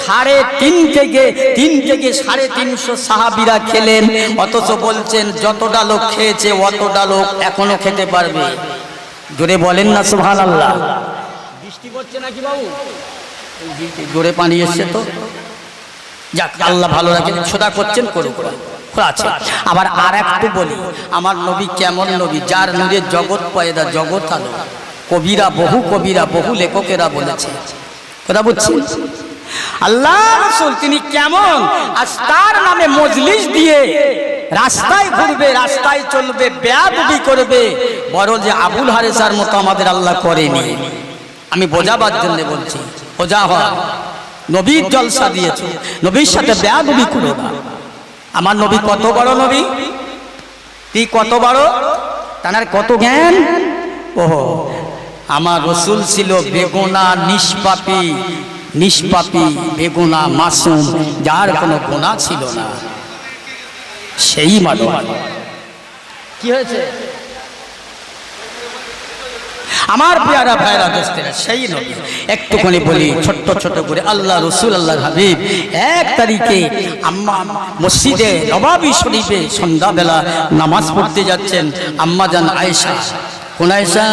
3.5 থেকে 350 সাহাবীরা খেলেন। অথচ বলছেন যতটা লোক খেয়েছে অতটা লোক এখনো খেতে পারবে। জোরে বলেন না সুবহানাল্লাহ। বৃষ্টি পড়ছে নাকি বাবু? জোরে পানি এসছে তো, যাক আল্লাহ ভালো রাখে। সোদা করছেন করুক, আছে। আবার আর একটু বলি, আমার নবী কেমন নবী, যার নূরে জগৎ পয়দা, জগৎ আলো। কবিরা, বহু লেখকেরা বলেছে, কথা বুঝছেন? আল্লাহ রাসূল তিনি কেমন, আজ তার নামে মজলিস দিয়ে রাস্তায় ঘুরবে, রাস্তায় চলবে, বেয়াদবি করবে, বড় যে আবুল হারেসার মতো আমাদের আল্লাহ করেনি। আমি বোঝাবার জন্য বলছি, বোঝা হয়। নবীর জলসা দিয়েছে, নবীর সাথে বেয়াদবি করো না। আমার নবী কত বড় নবী, তুই কত বড়, তার কত জ্ঞান। ওহো, আমার রাসূল ছিল বেগুনা, নিষ্পাপী, বেগুনা, মাসুম, যার কোনো গুনাহ ছিল না। সেই মানব কি হয়েছে আমার পেয়ারা ভাইরা দোস্তেরা, সেই নবী। একটুখানি বলি ছোট্ট ছোট করে, আল্লাহ রসুল, আল্লাহর হাবিব 1 তারিখে আম্মা মসজিদে নবাবী শরীফে সন্ধ্যাবেলা নামাজ পড়তে যাচ্ছেন। আম্মা জান আয়েশা, কোন আয়েশা?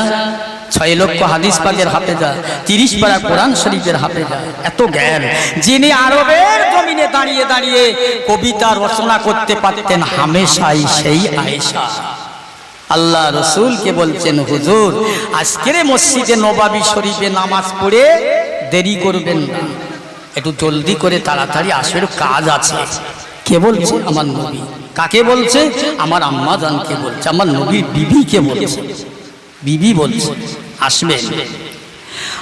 6 লক্ষ হাদিস পাকের হাফেজা, 30 পারা কোরআন শরীফের হাফেজা, এত জ্ঞান, যিনি আরবের জমিনে দাঁড়িয়ে দাঁড়িয়ে কবিতা রচনা করতে পারতেন হামেশাই, সেই আয়েশা। আল্লাহ রসুলকে বলছেন, হুজুর আজকের মসজিদে নবাবী শরীফে নামাজ পড়ে দেরি করবেন না, একটু জলদি করে তাড়াতাড়ি আসবে, কাজ আছে। কে বলছে? আমার নবী। কাকে বলছে? আমার আম্মা জানকে বলছে, আমার নবীর বিবিকে বলছে। বিবি বলছে আসবেন।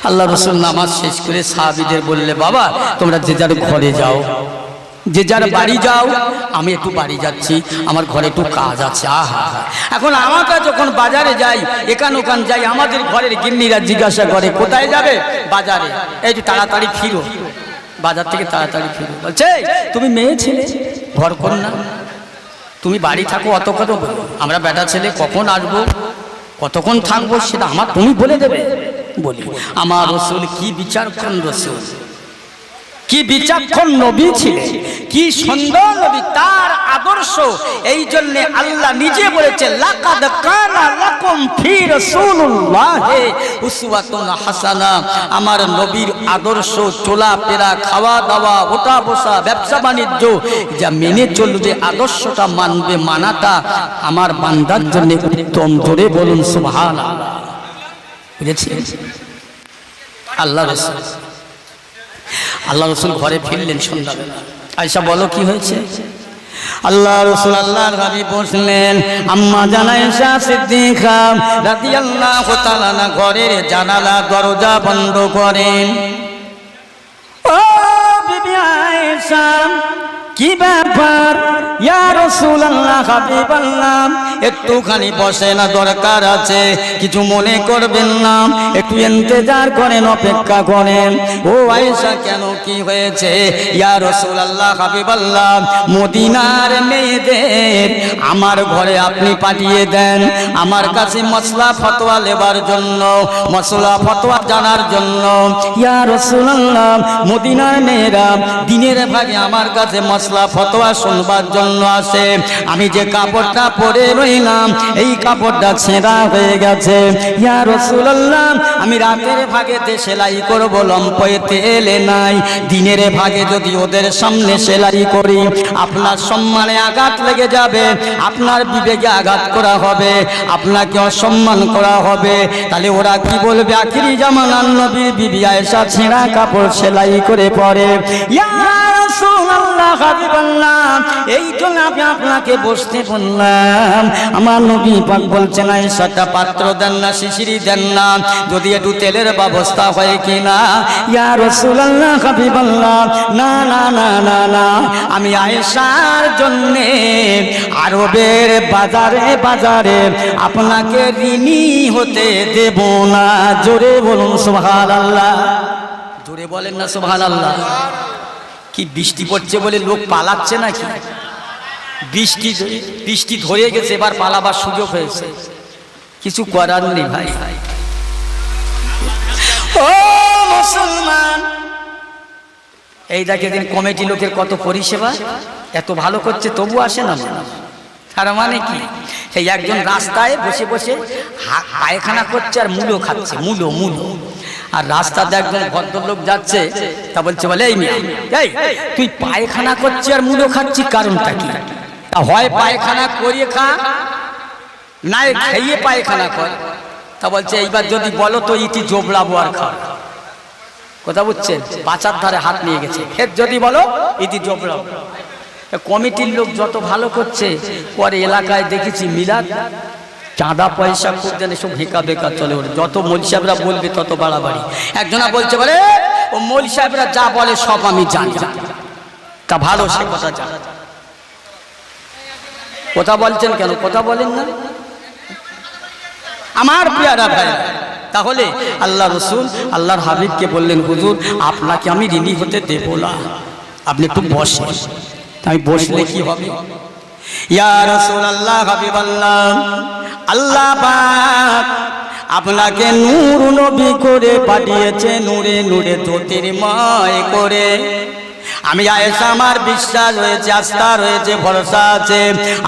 আল্লাহ রসুল নামাজ শেষ করে সাহাবীদের বললে, বাবা তোমরা যে যার ঘরে যাও, যে যার বাড়ি যাও, আমি একটু বাড়ি যাচ্ছি, আমার ঘরে একটু কাজ আছে। আহা, এখন আমরা যখন বাজারে যাই, এখান ওখান যাই, আমাদের ঘরের গিন্নিরা জিজ্ঞাসা করে কোথায় যাবে? বাজারে। এই যে তাড়াতাড়ি ফিরো, বাজার থেকে তাড়াতাড়ি ফিরো। বলছে তুমি মেয়ে ছেলে, ঘর কন্যা, তুমি বাড়ি থাকো অত কত, আমরা বেটা ছেলে কখন আসবো, কতক্ষণ থাকবো, সেটা আমার তুমি বলে দেবে। বলি আমার রাসূল কি বিচারক্ষণ রাসূল, কি বিচক্ষণ নবী ছিলেন, কি সুন্দর নবী, তার আদর্শ। এই জন্য আল্লাহ নিজে বলেছে, লাকাদ কানা লাকুম ফি রাসূলিল্লাহি উসওয়াতুন হাসানা। আমার নবীর আদর্শ, চলাফেরা, খাওয়া দাওয়া, ওঠা বসা, ব্যবসা বাণিজ্য, যা মেনে চলবে, আদর্শটা মানবে, মানাটা আমার বান্দার জন্য উত্তম। ধরে বলুন সুবহানাল্লাহ। বুঝেছেন? আল্লাহ রাসূল, আল্লাহ রসুল ঘরে ফিরলেন সন্ধ্যাবেলা। আয়েশা বলো কি হয়েছে? আল্লাহ রসুল আল্লাহর হাবিব বসলেন। আম্মা জান আয়েশা সিদ্দিকা রাদিয়াল্লাহু তাআলা না ঘরের জানালা দরজা বন্ধ করেন। ও বিবি আয়েশা, কি ব্যাপার? ইয়া রাসূলুল্লাহ, হাবিবাল্লাহ, একটুখানি বসে না, দরকার আছে, কিছু মনে করবেন না, একটু ইন্তজার করেন, অপেক্ষা করেন। ও আয়েশা, কেন কি হয়েছে? ইয়া রাসূলুল্লাহ, হাবিবাল্লাহ, মদিনার মেয়েদের আমার ঘরে আপনি পাঠিয়ে দেন, আমার কাছে মসলা ফতোয়া নেবার জন্য, মসলা ফতোয়া জানার জন্য। ইয়া রাসূলুল্লাহ, মদিনার মেয়েরা দিনের ভাগে আমার কাছে মসলা ফতোয়া শুনবার জন্য আসে। আমি যে কাপড়টা পরে রইলাম, এই কাপড়টা ছেঁড়া হয়ে গেছে। ইয়া রাসূলুল্লাহ, আমি রাতের ভাগেতে সেলাই করব, লম্পেতে এলে নাই, দিনের ভাগে যদি ওদের সামনে সেলাই করি, আপনার সম্মানে আঘাত লেগে যাবে, আপনার বিবেকে আঘাত করা হবে, আপনাকে অসম্মান করা হবে। তাহলে ওরা কি বলবে? আখিরি জামানার নবী বিবি আয়েশা ছেঁড়া কাপড় সেলাই করে পরে। ইয়া রাসূলুল্লাহ, হাবিবাল্লাহ, এই জন্য আমি আপনাকে বসতে বললাম। আমার নবী পাক বলছেন আয়েশাটা পাত্র দেন না, শিশিরি দেন না, যদি একটু তেলের ব্যবস্থা হয় কিনা। ইয়া রাসূলুল্লাহ হাবিবাল্লাহ, না না না না না, আমি আয়েশার জন্যে আরবের বাজারে বাজারে আপনাকে ঋণী হতে দেব না। জোরে বলুন সুবহানাল্লাহ, জোরে বলেন না সুবহানাল্লাহ। কি বৃষ্টি পড়ছে বলে লোক পালাচ্ছে নাকি? বৃষ্টি ধরে গেছে, এবার পালাবার সুযোগ হয়েছে, কিছু করার নেই ভাই। ও মুসলমান, এই দেখেন কমিটি লোকের কত পরিষেবা, এত ভালো করছে তবু আসে না। তার মানে কি, সেই একজন রাস্তায় বসে বসে পায়খানা করছে আর মূলো খাচ্ছে, মূলো মূলো। আর রাস্তাতে একজন ভদ্রলোক যাচ্ছে, তা বলছে বলে এই তুই পায়খানা করছিস আর মূলো খাচ্ছিস, কারণটা কি? তা হয় পায়খানা করিয়ে খা, না খেয়ে পায়খানা কর। তা বলছে এইবার যদি বলো তো ইটি জোবলাবো আর খা। কথা বুঝছেন? বাঁচার ধারে হাত নিয়ে গেছে, ফের যদি বলো ইটি জোবলাবো। কমিটির লোক যত ভালো করছে, পরে এলাকায় দেখেছি মিলাদ চাঁদা পয়সা খুব জানে সব হেঁকা বেকার চলে ওঠে। যত মৌল সাহেবরা বলবে তত বাড়াবাড়ি। একজনা বলছে বলে ও মৌল সাহেবরা যা বলে সব আমি জানি, তা ভালো সে কথা জানা। কথা বলছেন কেন? কথা বলেন না আমার প্রিয়ারা ভাই। তাহলে আল্লাহ রসুল আল্লাহর হাবিবকে বললেন, হুজুর আপনাকে আমি ঋণী হতে দেব না, আপনি একটু বসেন। আমি বসলে কি হবে? ইয়া রাসূলুল্লাহ হাবিবাল্লাহ, আল্লাহ পাক আপনাকে নূর নবী করে পাঠিয়েছে, নূরে নূরে জ্যোতির্ময় করে। আমি আয়েশা, আমার বিশ্বাস রয়েছে, আস্থা রয়েছে, ভরসা আছে,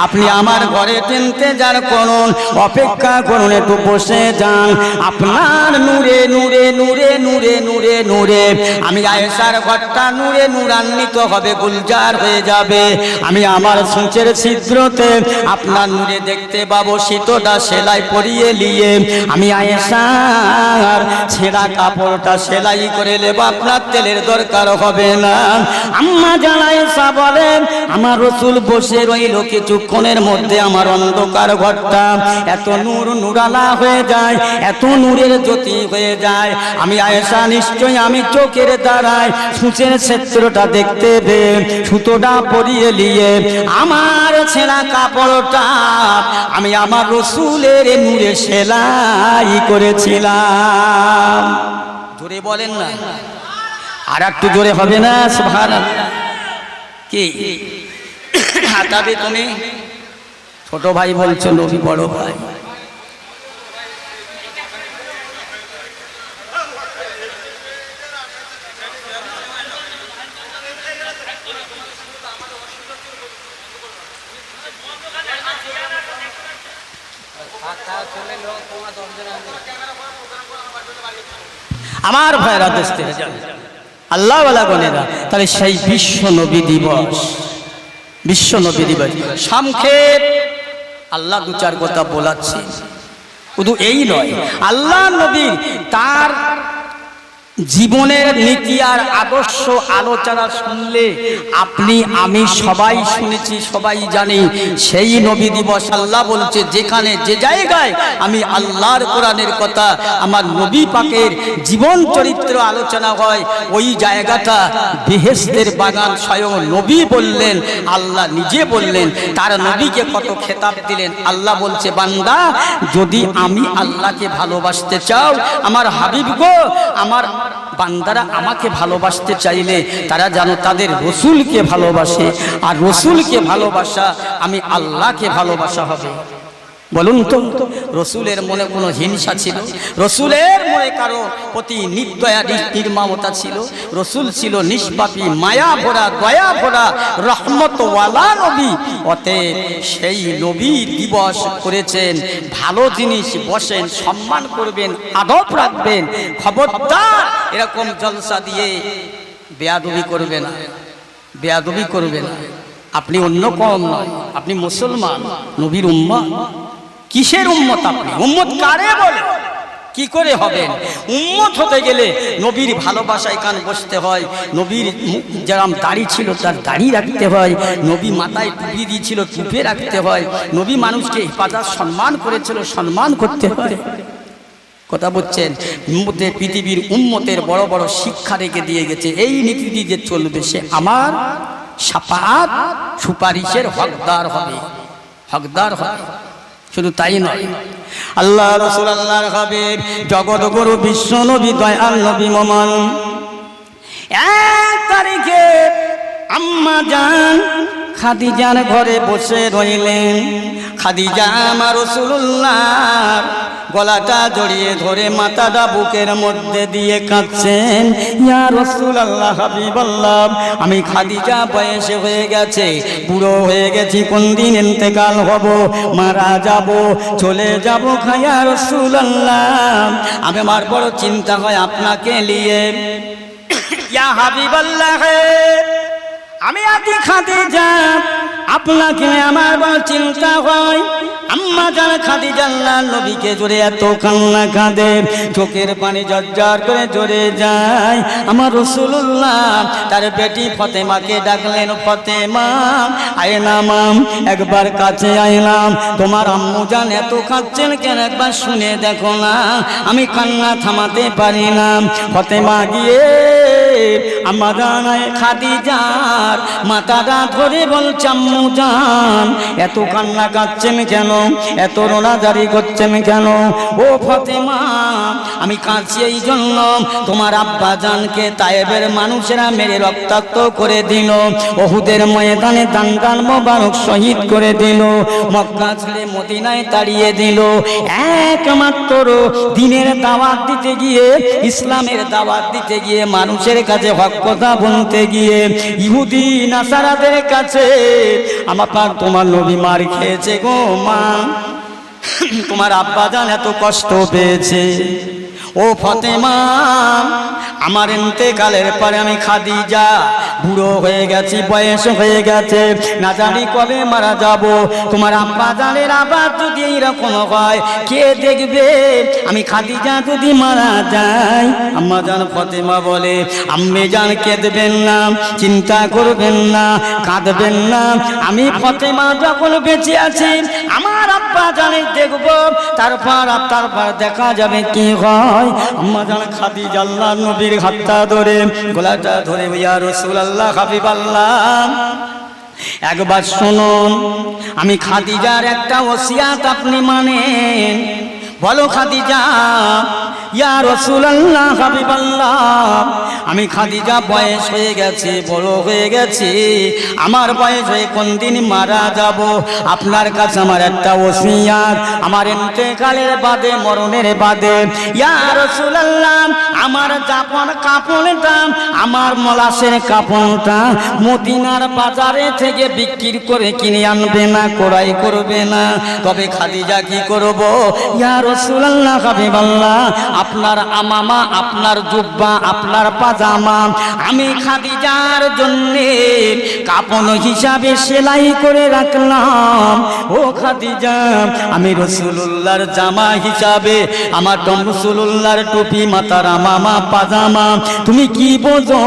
আপনি আমার ঘরে ইন্তেজার করুন, অপেক্ষা করুন, একটু বসে যান। আপনার নূরে নূরে নূরে নূরে নূরে নূরে আমি আয়েশার ঘরটা নূরে নূরান্বিত হবে, গুলজার হয়ে যাবে। আমি আমার সূচের ছিদ্রতে আপনার নূরে দেখতে পাবো শীতটা সেলাই পরিয়ে নিয়ে আমি আয়েশার ছেঁড়া কাপড়টা সেলাই করে নেব, আপনার তেলের দরকার হবে না। আম্মা জান আয়েশা বলেন, আমার রাসূল বসে রইল, কিছুক্ষণের মধ্যে আমার অন্ধকার ঘরটা এত নূর নূরালা হয়ে যায়, এত নূরের জ্যোতি হয়ে যায়। আমি আয়েশা নিশ্চয়ই আমি চোখের দ্বারায় সূচের ক্ষেত্রটা দেখতে দে, সুতোটা পরিয়ে নিয়ে আমার ছেঁড়া কাপড়টা আমি আমার রাসূলের নূরে সেলাই করেছিলাম। জোরে বলেন না, আর একটু জোরে হবে না? সুবহানাল্লাহ। কি হাতাবে তুমি? ছোট ভাই বলছো, নবী বড় ভাই। আমার ভাইরা দেশ থেকে যান আল্লাহ ওয়ালা গনেরা, তাহলে সেই বিশ্ব নবী দিবস, বিশ্ব নবী দিবস সংক্ষেপ আল্লাহ দু চার কথা বলাচ্ছি। শুধু এই নয়, আল্লাহ নবী তার জীবনের নীতি আর আদর্শ আলোচনা শুনলে আপনি আমি সবাই শুনেছি, সবাই জানি। সেই নবী দিবস আল্লাহ বলছে, যেখানে যে জায়গায় আমি আল্লাহর কোরআনের কথা, আমার নবী পাকের জীবন চরিত্র আলোচনা হয়, ওই জায়গাটা বেহেশতের বাগান। স্বয়ং নবী বললেন, আল্লাহ নিজে বললেন, তার নবীকে কত খেতাব দিলেন। আল্লাহ বলছে, বান্দা যদি আমি আল্লাহকে ভালোবাসতে চাও, আমার হাবিব গো, আমার বান্দারা আমাকে ভালোবাসতে চাইলে তারা জানো তাদের রসুলকে ভালোবাসে, আর রসুলকে ভালোবাসা আমি আল্লাহকে ভালোবাসা হবে। বলুন তো, রসুলের মনে কোনো হিংসা ছিল? রসুলের মনে কারো প্রতি নির্দয়া নির্মমতা ছিল? রসুল ছিল নিষ্পাপী, মায়া ভরা, দয়া ভরা, রহমতওয়ালা নবী। অতএব সেই নবী দিবস করেছেন, ভালো জিনিস বসেন, সম্মান করবেন, আদব রাখবেন। খবরদার এরকম জলসা দিয়ে বেয়াদবি করবে না, বেয়াদবি করবে না। আপনি অন্য কম নয়, আপনি মুসলমান, নবীর উম্মত। কিসের উম্মত আপনি? উম্মত কারে বলে? কি করে হবেন? উম্মত হতে গেলে নবীর ভালোবাসায় কান বসতে হয়, নবীর যেরকম দাড়ি ছিল তার দাড়ি রাখতে হয়, নবী মাথায় টুপি দিয়েছিল টুপি রাখতে হয়, নবী মানুষকে হেফাজত সম্মান করেছিল সম্মান করতে হয়। কথা বলছেন? পৃথিবীর উম্মতের বড় বড় শিক্ষা রেখে দিয়ে গেছে, এই নীতি দিয়ে চলবে সে আমার শাফাআত সুপারিশের হকদার হবে, হকদার হবে। শুধু তাই নয়, আল্লাহ রাসূল আল্লাহর হাবিব জগৎগুরু বিশ্ব নবী দয়াল নবী মোহাম্মদ 1 তারিখে আম্মা জান খাদিজার ঘরে বসে রইলেন। খাদিজা আমার রাসূলুল্লাহর গলাটা জড়িয়ে ধরে মাথাটা বুকের মধ্যে দিয়ে কাঁদছেন। ইয়া রাসূলুল্লাহ হাবিবাল্লাহ, আমি খাদিজা বয়সে হয়ে গেছে, বুড়ো হয়ে গেছি, কোন দিন ইন্তেকাল হব, মারা যাব, চলে যাব। ইয়া রাসূলুল্লাহ, আমি আমার বড় চিন্তা হয় আপনাকে নিয়ে। ইয়া হাবিবাল্লাহ, আমি আদি খাদিজা, আপনাকে আমার বড় চিন্তা হয়। আম্মা জান খাদিজা আল্লাহর নবীকে জোরে এত কান্না কাঁদে, চোখের পানি ঝরঝর করে ঝরে যায়। আমার রাসূলুল্লাহ তার বেটি ফাতেমাকে ডাকলেন, ফাতেমা আয় না মাম, একবার কাছে আইলাম, তোমার আম্মু জান এত কাঁদছেন কেন, একবার শুনে দেখো না, আমি কান্না থামাতে পারি না। ফাতেমা গিয়ে আম্মা জান খাদিজার মাথাটা ধরে বলছে, আম্মু জান এত কান্না কাঁদছেন কেন, এত রোনাজারি করছেন কেন? ও ফাতেমা, আমি কাঁদছি এই জন্য, তোমার আব্বা জানকে তায়েবের মানুষেরা মেরে রক্তাক্ত করে দিল, উহুদের ময়দানে দান মোবারক শহীদ করে দিল, মক্কা ছেড়ে মদিনায় তাড়িয়ে দিল, একমাত্র দ্বীনের দাওয়াত দিতে গিয়ে, ইসলামের দাওয়াত দিতে গিয়ে, মানুষের কাছে হক কথা বলতে গিয়ে ইহুদি নাসারাদের কাছে আমার তোমার নবী মার খেয়েছে গো মা, তোমার আব্বা জান এত কষ্ট পেয়েছে। ও ফাতেমা, আমার ইন্তেকালের পরে আমি খাদিজা বুড়ো হয়ে গেছি, বয়স হয়ে গেছে, না জানি কবে মারা যাব। তোমার আব্বা জানের আবার যদি এরকম হয় কে দেখবে? আমি খাদিজা যদি মারা যাই। আম্মা জান ফাতেমা বলে, আম্মি জান কেঁদবেন না, চিন্তা করবেন না, কাঁদবেন না, আমি ফাতেমা যখন বেঁচে আছি আমার আব্বা জানের দেখব, তারপর দেখা যাবে কি হয়। আম্মা জান খাদিজা আল্লাহর নবীর হাতটা ধরে, গলাটা ধরে, ইয়া রাসূলুল্লাহ হাবিবাল্লাহ, একবার শুনুন, আমি খাদিজার একটা ওসিয়াত আপনি মানেন। বলো খাদিজা। ইয়া রাসূলুল্লাহ হাবিবাল্লাহ, আমি খাদিজা বয়স হয়ে গেছে, বড় হয়ে গেছে, আমার বয়স হয়ে কোন দিন মারা যাব, আপনার কাছে আমার একটা ওসিয়াত, আমার ইন্তেকালের বাদে, মরণের বাদে, ইয়া রাসূলুল্লাহ, আমার জাপন কাপড়টা, আমার মলাশের কাপড়টা মদিনার বাজারে থেকে বিক্রি করে কিনে আনবে না, ক্রয় করবে না। তবে খাদিজা কি করব? ইয়া রাসূলুল্লাহ হাবিবাল্লাহ, আপনার আমামা, আপনার জুব্বা, আপনার পাজামা আমি খাদিজার জন্যে কাপন হিসাবে সেলাই করে রাখলাম। ও খাদিজা, আমি রাসূলুল্লাহর জামা হিসাবে, আমার রাসূলুল্লাহর টুপি, মাথার আমামা, পাজামা, তুমি কি বোঝো?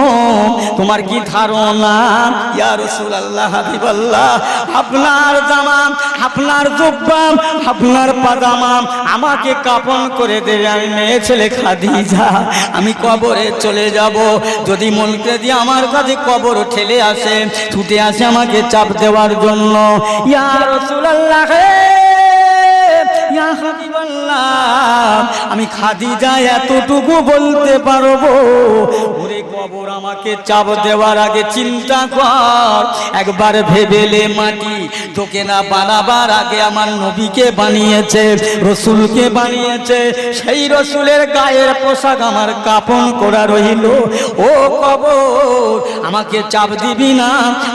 তোমার কি ধারণা? ইয়া রাসূলুল্লাহ হাবিবাল্লাহ, আপনার জামা, আপনার জুব্বা, আপনার পাজামা আমাকে কাপন করে দেবে। আমি মেয়ে ছেলে খাদিজা, আমি কবরে চলে যাব, যদি মনকে দিয়ে আমার কাছে কবর ঠেলে আসে, ছুটে আসে আমাকে চাপ দেওয়ার জন্য, ইয়া রাসূলুল্লাহ, ইয়া হাবিবাল্লাহ, আমি খাদিজা এতটুকু বলতে পারবো, ওরে কবর আমাকে চাপ দেওয়ার আগে চিন্তা কর, একবার ভেবেলে মাটি তোকে না বানাবার আগে আমার নবীকে বানিয়েছে, রসুলকে বানিয়েছে, সেই রসুলের গায়ের পোশাক আমার কাপন করা রইল। ও কবর, আমাকে চাপ দিবি না,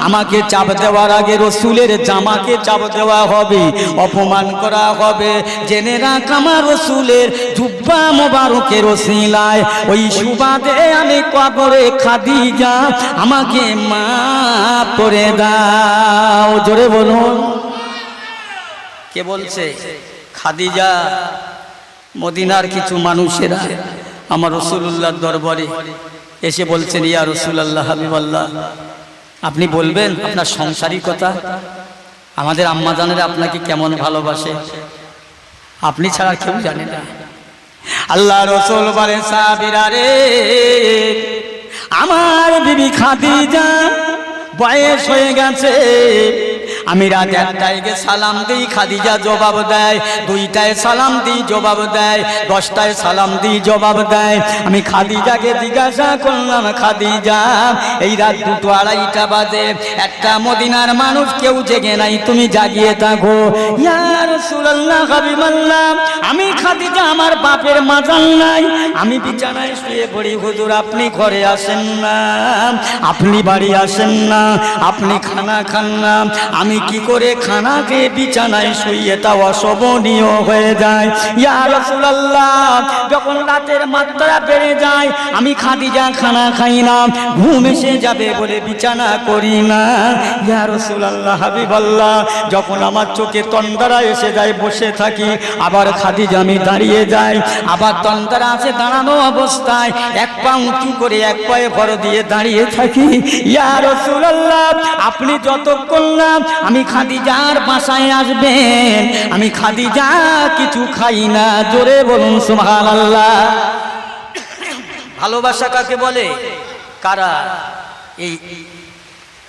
আমাকে চাপ দেওয়ার আগে রসুলের জামাকে চাপ দেওয়া হবে, অপমান করা হবে। জেনে রাখ, আমার রসুলের জুব্বা মোবারকের ওসিলায় ওই সুবাদে আমি কবরে খাদিজা আমাকে মাফ করে দাও। জোরে বলুন। কে বলছে? খাদিজা। আমার রাসূলুল্লাহর জন্য, আমার নবীর জন্য, আমার আব্বা জানের জন্য, আমার আম্মা জানের জন্য, আমার ভাই বোনেদের জন্য, আমার শ্বশুর শাশুড়ির জন্য, আমার ছেলে মেয়েদের জন্য, আমার স্ত্রীর জন্য, আমার ছেলে মেয়েদের জন্য, আমার স্বামীর জন্য, আমার মদিনার কিছু মানুষেরা আমার রাসূলুল্লাহর দরবারে এসে বলছেন, ইয়া রাসূলুল্লাহ, হাবিবাল্লাহ, আপনি বলবেন আপনার সংসারী কথা, আমাদের আম্মা জানেরা আপনাকে কেমন ভালোবাসে, আপনি ছাড়া কেউ জানে না। আল্লাহ রাসূল বলেন, সাহাবীরা রে, আমার বিবি খাদিজা বয়স হয়ে গেছে, আমি রাত 1টায় সালাম দিই, খাদিজা জবাব দেয়, 2টায় সালাম দিই, জবাব দেয়, 10টায় সালাম দিই, জবাব দেয়। আমি খাদিজাকে জিজ্ঞাসা করলাম, খাদিজা, এই রাত 2টো 2:30টা বাজে, একটা মদিনার মানুষ কেউ জেগে নাই, তুমি জাগিয়ে থাকো। ইয়া রাসূলুল্লাহ, হাবিবাল্লাহ, আমি খাদিজা, আমার বাপের মাজাল নাই, আমি বিছানায় শুয়ে পড়ি, হুজুর আপনি ঘরে আসেন না, আপনি বাড়ি আসেন না, আপনি খানা খান না, আমি কি করে খানা খেয়ে বিছানায় শুয়ে তা অশোভনীয় হয়ে যায়। ইয়া রাসূলুল্লাহ, যখন রাতের মাত্রা বেড়ে যায়, আমি খাদিজা খানা খাই না, ঘুম এসে যাবে বলে বিছানা করি না। ইয়া রাসূলুল্লাহ, হাবিবাল্লাহ, যখন আমার চোখে তন্দ্রা এসে যায়, বসে থাকি, আবার খাদিজা আমি দাঁড়িয়ে যাই, আবার তন্দ্রা আছে, দাঁড়ানো অবস্থায় এক পা উঁচু করে এক পায়ে ভর দিয়ে দাঁড়িয়ে থাকি। ইয়া রাসূলুল্লাহ, আপনি যতক্ষণ না আমি খাদিজার বাসায় আসবেন, আমি খাদিজা কিছু খাই না। জোরে বলুন সুবহানাল্লাহ। ভালোবাসা কাকে বলে? কারা? এই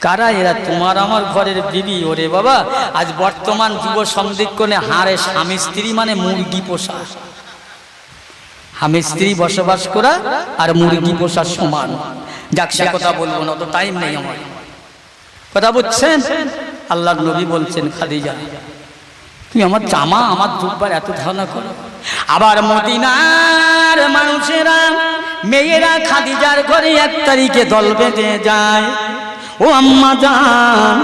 কারা এরা? তোমার আমার ঘরের বিবি। ওরে বাবা, আজ বর্তমান যুব সন্ধিক্ষণে হারে স্বামী স্ত্রী মানে মুরগি পোষা, স্বামী স্ত্রী বসবাস করা আর মুরগি পোষা সমান। যাক, সে কথা বলবো না, তো টাইম নেই আমার। কথা বুঝছেন? আল্লাহর নবী বলছেন, খাদিজা তুমি আমার জামা, আমার জুব্বার এত ধারণা করো। আবার মদিনার মানুষেরা, মেয়েরা খাদিজার ঘরে 1 তারিখে দল বেঁধে যায়। ও আম্মা জান,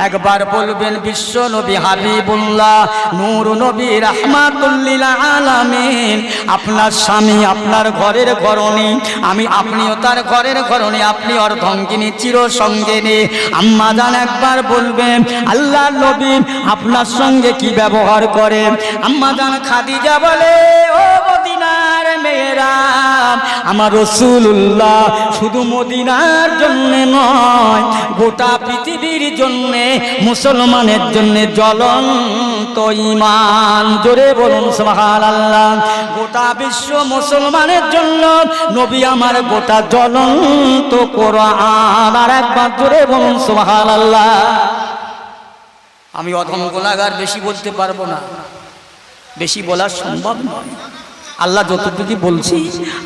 একবার বলবেন, বিশ্ব নবী হাবিবুল্লাহ নূর নবী রাহমাতুল লিল আলামিন, আপনার স্বামী আপনার ঘরের ঘরণী, আপনিও তার ঘরের ঘরণী, আপনি অর্ধঙ্গিনী চির সঙ্গিনী। আম্মা জান একবার বলবেন, আল্লাহ নবী আপনার সঙ্গে কি ব্যবহার করে? আম্মা জান খাদিজা বলে, ও মদিনার মেয়েরা, আমার রাসূলুল্লাহ শুধু মদিনার জন্য নয়, গোটা পৃথিবীর জন্য, মুসলমানের জন্য জ্বলন্ত ঈমান। জোরে বলুন সুবহানাল্লাহ। গোটা বিশ্ব মুসলমানের জন্য নবী আমার গোটা জ্বলন্ত কোরআন। আর একবার জোরে বলুন সুবহানাল্লাহ। আমি অধম গুনাহগার, বেশি বলতে পারবো না, বেশি বলা সম্ভব নয়। আল্লাহ যতটুকু বলছি,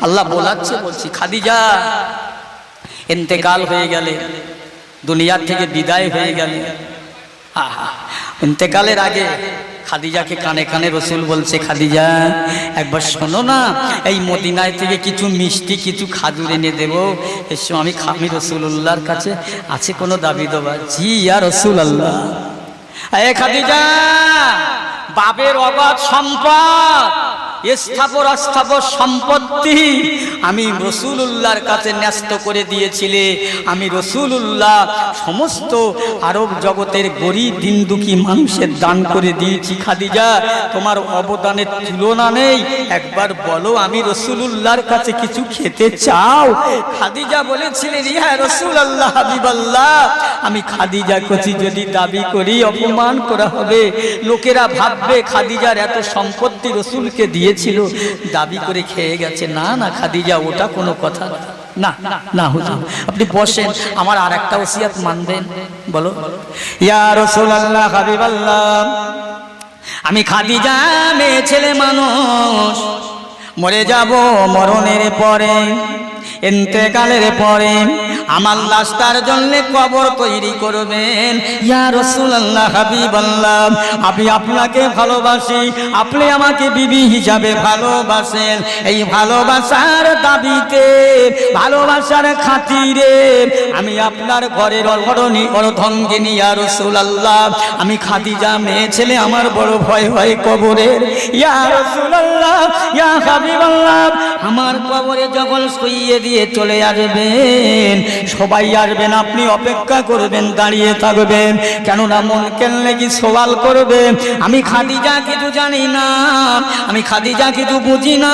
আল্লাহ বলাচ্ছে বলছি। খাদিজা ইন্তেকাল হয়ে গেলে, দুনিয়া থেকে বিদায় হয়ে গেলে, ইন্তেকালের আগে খাদিজাকে কানে কানে রাসূল বলছে, খাদিজা একবার শোনো না, এই মদিনায় থেকে কিছু মিষ্টি, কিছু খাজুর এনে দেবো, এসো। আমি রাসূলুল্লাহর কাছে আছে কোনো দাবি দেওয়া? জি ইয়া রাসূলুল্লাহ। এ খাদিজা, বাবের অবাধ সম্পদ, স্থাবর সম্পত্তি আমি রাসূলুল্লাহর কাছে ন্যস্ত করে দিয়েছিলে। আমি রাসূলুল্লাহ সমস্ত আরব জগতের গরীব দিন দুঃখী মানুষের দান করে দিয়েছি। খাদিজা, তোমার অবদানের তুলনা নেই। একবার বলো, আমি রাসূলুল্লাহর কাছে কিছু খেতে চাও? খাদিজা বলেছিলেন, ইয়া রাসূলুল্লাহ, হাবিবাল্লাহ, আমি খাদিজা কচি যদি দাবি করি অপমান করা হবে, লোকেরা ভাববে খাদিজার এত সম্পত্তি রাসূলকে দিয়ে ছিল, দাবি করে খেয়ে গেছে। না না খাদিজা, ওটা কোনো কথা না। না হুজুর, আপনি বসেন, আমার আর একটা ওসিয়াত মানবেন? বলো। ইয়া রাসূলুল্লাহ, হাবিবাল্লাহ, আমি খাদিজা মেয়ে ছেলে মানুষ, মরে যাব, মরণের পরে, ইন্তেকালের পরে আমার লাশটার জন্য কবর তৈরি করবেন। ইয়া রাসূলুল্লাহ, হাবিবাল্লাহ, আমি আপনাকে ভালোবাসি, আপনি আমাকে বিবি হিসাবে ভালোবাসেন। এই ভালোবাসার দাবিতে, ভালোবাসার খাতিরে আমি আপনার ঘরের ঘরণী, অর্ধঙ্গিনী। ইয়া রাসূলুল্লাহ, আমি খাদিজা মেয়ে ছেলে, আমার বড় ভয় হয় কবরের। ইয়া রাসূলুল্লাহ, ইয়া হাবিবাল্লাহ, আমার কবরে যখন শুইয়ে দিয়ে চলে আসবেন। সবাই আসবেন, আপনি অপেক্ষা করবেন, দাঁড়িয়ে থাকবেন, কেননা মনকেন নাকি সওয়াল করবে। আমি খাদিজা কিছু জানি না, আমি খাদিজা কিছু বুঝি না,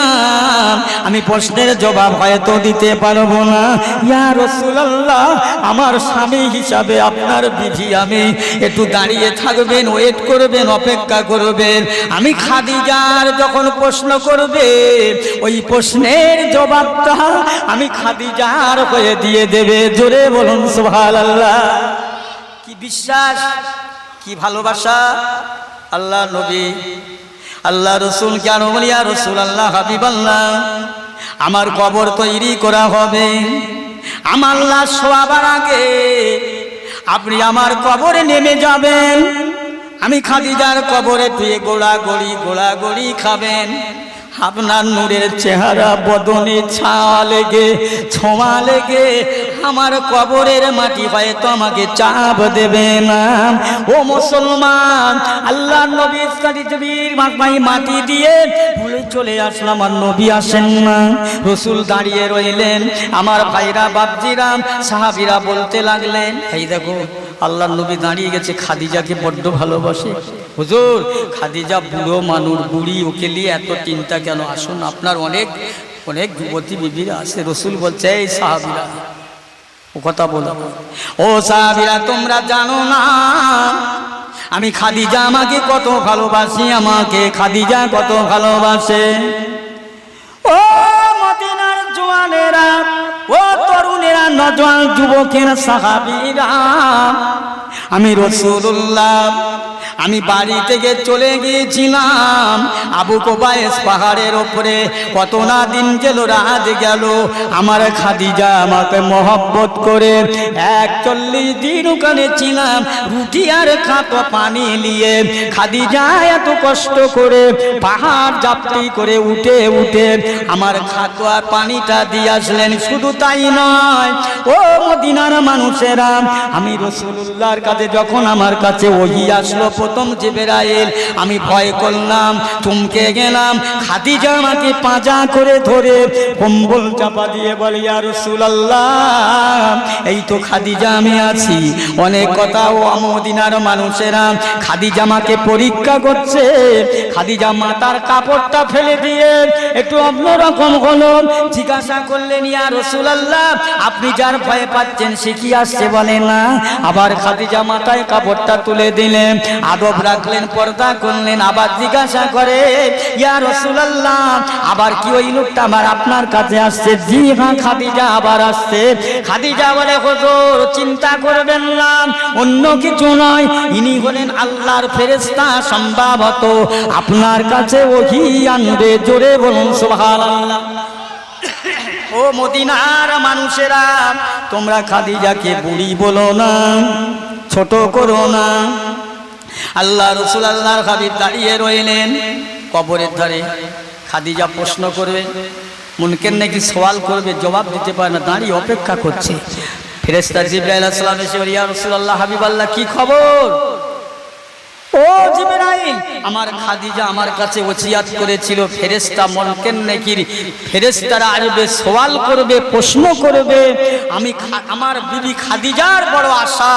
আমি প্রশ্নের জবাব হয়তো দিতে পারবো না। ইয়া রাসূলুল্লাহ, আমার স্বামী হিসাবে আপনার বিধি, আমি একটু দাঁড়িয়ে থাকবেন, ওয়েট করবেন, অপেক্ষা করবেন। আমি খাদিজার যখন প্রশ্ন করবে, ওই প্রশ্নের জবাবটা আমি খাদিজার হয়ে দিয়ে দেবে। জোরে বলুন সুবহানাল্লাহ। কি বিশ্বাস, কি ভালোবাসা। আল্লাহ নবী, আল্লাহ রসুল কেন বলি, ইয়া রাসূলুল্লাহ, হাবিবাল্লাহ, আমার কবর তৈরি করা হবে, আমার লাশ শোয়াবার আগে আপনি আমার কবরে নেমে যাবেন, আমি খাদিজার কবরে তুই গোড়াগড়ি খাবেন। আপনার নূরের চেহারা বদনে ছোঁয়া লেগে আমার কবরের মাটি হয়তো আমাকে চাপ দেবে না। ও মুসলমান, আল্লাহ নবী মাটি দিয়ে ভুলে চলে আসলাম, আর নবী আসেন না। রসুল দাঁড়িয়ে রইলেন, আমার ভাইরা, বাপজিরা, সাহাবীরা বলতে লাগলেন, এই দেখো আল্লাহর নবী দাঁড়িয়ে গেছে, খাদিজাকে বড্ড ভালোবাসে। হুজুর, খাদিজা বুড়ো মানুষ, বুড়ি, ওকে নিয়ে এত চিন্তা কেন? আসুন, আপনার অনেক অনেক যুবতী বিবিরা আছে। রসুল বলছে, এই সাহাবীরা, ও কথা বলো, ও সাহাবীরা, তোমরা জানো না আমি খাদিজা আমাকে কত ভালোবাসি, আমাকে খাদিজা কত ভালোবাসে। ও মদিনার জওয়ানেরা, ও তরুণেরা, নজওয়ান যুবকেরা, সাহাবীরা, আমি রাসূলুল্লাহ, আমি বাড়ি থেকে চলে গিয়েছিলাম আবু কুবাইস পাহাড়ের ওপরে, কত না দিন গেল, রাত গেল, আমার খাদিজা আমাকে মহব্বত করে 41 দিন ওখানে ছিলাম, রুটি আর খাতো পানি নিয়ে। খাদিজা এত কষ্ট করে পাহাড় জাপটি করে উঠে আমার খাতো আর পানিটা দিয়ে আসলেন। শুধু তাই নয়, ও মদিনার মানুষেরা, আমি রাসূলুল্লাহর কাছে যখন আমার কাছে ওহী আসলো, প্রথম জিবরাইল, আমি ভয় করলাম, চমকে গেলাম। খাদিজা আমাকে পাঁজা করে ধরে কম্বল চাপা দিয়ে বলে, ইয়া রাসূলুল্লাহ, এই তো খাদিজা, আমি আছি। অনেক কথা, ও মদিনার মানুষেরা, খাদিজা আমাকে পরীক্ষা করছে। খাদিজা মাথার কাপড়টা ফেলে দিয়ে একটু অন্যরকম হলো, জিজ্ঞাসা করলেন, ইয়া রাসূলুল্লাহ, আপনি যার ভয় পাচ্ছেন সে কি আসছে বলেন না? আবার খাদিজা মাথায় কাপড়টা তুলে দিলেন, আদব রাখলেন, পর্দা করলেন, আবার জিজ্ঞাসা করে, ইয়া রাসূলুল্লাহ, আবার কি ওই লোকটা আবার আপনার কাছে আসছে? জি হ্যাঁ, খাদিজা আবার আসছে। খাদিজা বলে, হুজুর চিন্তা করবেন না, অন্য কিছু নয়, ইনি হলেন আল্লাহর ফেরেশতা, সম্ভবত আপনার কাছে ওহী আনবে। জোরে বলুন সুবহানাল্লাহ। ও মদিনার মানুষেরা, তোমরা খাদিজাকে বুড়ি বলো না, ছোট করো না। আল্লাহ রাসূল, আল্লাহর হাবিব দাঁড়িয়ে রইলেন কবরের ধারে। খাদিজা প্রশ্ন করবে, মুনকের নাকি সওয়াল করবে, জবাব দিতে পারে না, দাঁড়িয়ে অপেক্ষা করছে। ফেরেশতা জিবরাইল আলাইহিস সালাম এসে বলে, ইয়া রাসূলুল্লাহ, হাবিবাল্লাহ, কি খবর? ও জিবরাইল, আমার খাদিজা আমার কাছে ওসিয়াত করেছিল, ফেরেশতা মুনকের নাকির ফেরেশতারা আসবে, সওয়াল করবে, প্রশ্ন করবে। আমি আমার বিবি খাদিজার বড় আশা,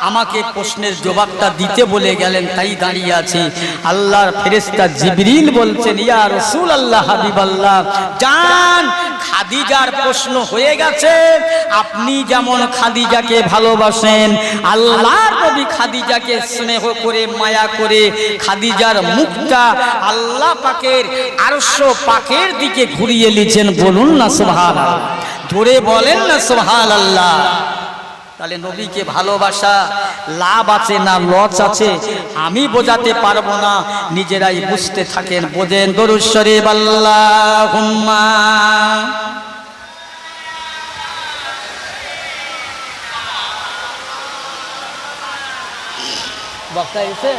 আমাকে প্রশ্নের জবাবটা দিতে বলে গেলেন, তাই দাঁড়িয়ে আছি। আল্লাহর ফেরেশতা জিবরিল বলছেন, ইয়া রাসূলুল্লাহ, হাবিবাল্লাহ, যান, খাদিজার প্রশ্ন হয়ে গেছে। আপনি যেমন খাদিজাকে ভালোবাসেন, আল্লাহর নবী খাদিজাকে স্নেহ করে, মায়া করে, খাদিজার মুখটা আল্লাহ পাকের আরশ পাকের দিকে ঘুরিয়ে নিয়েছেন। বলুন না সুবহানাল্লাহ, ধরে বলেন না সুবহানাল্লাহ। তাহলে নবীকে ভালোবাসা লাভ আছে না লস আছে আমি বোঝাতে পারবো না, নিজেরাই বুঝতে থাকেন, বোঝেন। দরুদ শরীফ আল্লাহুম্মা। বক্তা এসে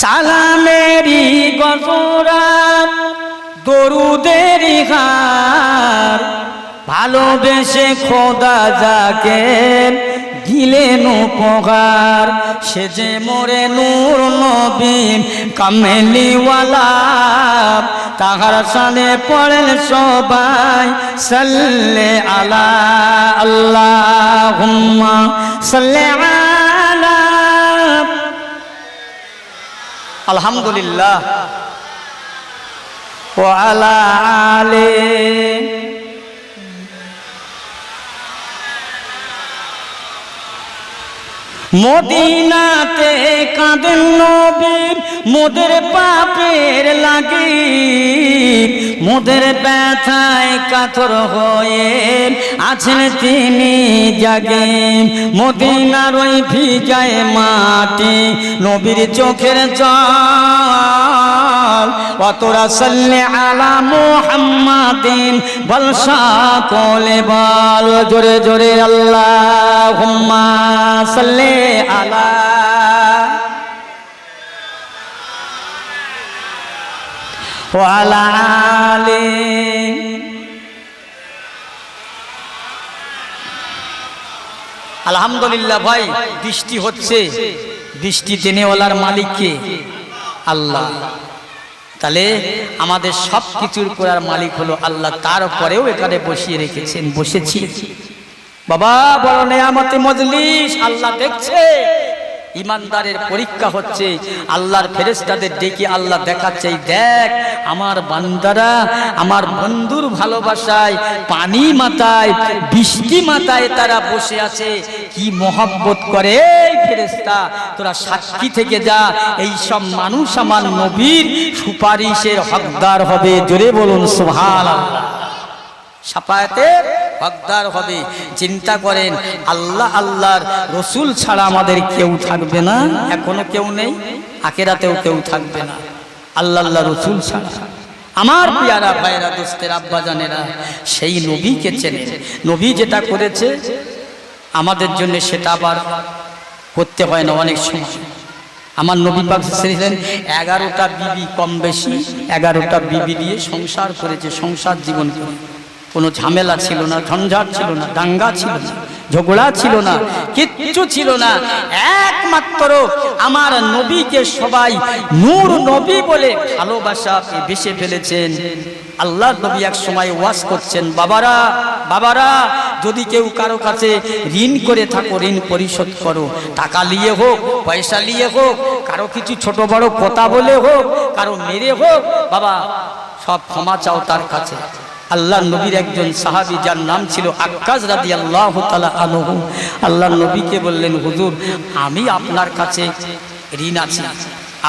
সালামেরি গজরাত, দরুদেরি হার, ভালোবেসে খোদা যাকে দিলেন উপহার, সে যে মোরে নূর নবী কামেলিওয়ালা, তাহার সানে পড়েন সবাই সাল্লে আলা, আল্লাহুম্মা সাল্লি আলা। আলহামদুলিল্লাহ ওয়া আলা আলি। মদিনাতে কাঁদেন নবী মোদের পাপের লাগি, মোদের ব্যথায় কাতর হয়ে আছেন তিনি জাগে। মদিনার ওই ভিজায় মাটি নবীর চোখের জল, অতরা সাল্লে আলা মুহাম্মাদিন বল সকলে বল জোরে জোরে আল্লাহুম্মা সাল্লি আলা। ওয়া আলা আলি। আলহামদুলিল্লাহ ভাই, বৃষ্টি হচ্ছে, বৃষ্টি দেনেওয়ালার মালিক কে? আল্লাহ। তাহলে আমাদের সব কিছুর করার মালিক হলো আল্লাহ, তারপরেও এখানে বসিয়ে রেখেছেন, বসেছি বাবা, বড় নেয়ামতে মজলিস। আল্লাহ দেখছে, ইমানদারের পরীক্ষা হচ্ছে। আল্লাহর ফেরেশতাদের ডেকে আল্লাহ দেখাচ্ছে, দেখ আমার বান্দারা আমার বন্ধুর ভালোবাসায় পানি মাথায় বৃষ্টি মাথায় তারা বসে আছে, কি মহব্বত করে। ফেরেশতা তোরা সাক্ষী থেকে যা, এই সব মানুষ আমার নবীর সুপারিশের হকদার হবে। জোরে বলুন সুবহানাল্লাহ। শাফায়াতের হকদার হবে। চিন্তা করেন, আল্লাহ আল্লাহর রসুল ছাড়া আমাদের কেউ থাকবে না, এখনো কেউ নেই, আখিরাতেও কেউ থাকবে না আল্লাহ আল্লাহ রসুল ছাড়া। আমার পিয়ারা ভাইরা, দোস্তের আব্বাজানেরা, সেই নবীকে চেনেন। নবী যেটা করেছে আমাদের জন্য সেটা আবার করতে হয় না অনেক সময়। আমার নবী পাক ছিলেন 11টা বিবি, কম বেশি 11টা বিবি দিয়ে সংসার করেছে, সংসার জীবন করে। কোনো ঝামেলা ছিল না, ঝঞ্ঝাট ছিল না, দাঙ্গা ছিল না, ঝগড়া ছিল না, কিচ্ছু ছিল না। একমাত্র আমার নবীকে সবাই নূর নবী বলে ভালোবাসা বেসে ফেলেছেন। আল্লাহর নবী এক সময় ওয়াজ করছেন, বাবারা বাবারা, যদি কেউ কারো কাছে ঋণ করে থাকো ঋণ পরিশোধ করো, টাকা নিয়ে হোক, পয়সা নিয়ে হোক, কারো কিছু ছোট বড় কথা বলে হোক, কারো মেরে হোক, বাবা সব ক্ষমা চাও তার কাছে। আল্লাহর নবীর একজন সাহাবী যার নাম ছিল আক্কাস রাদিয়াল্লাহু তাআলা আনহু, আল্লাহর নবীকে বললেন, হুজুর আমি আপনার কাছে ঋণ আছি,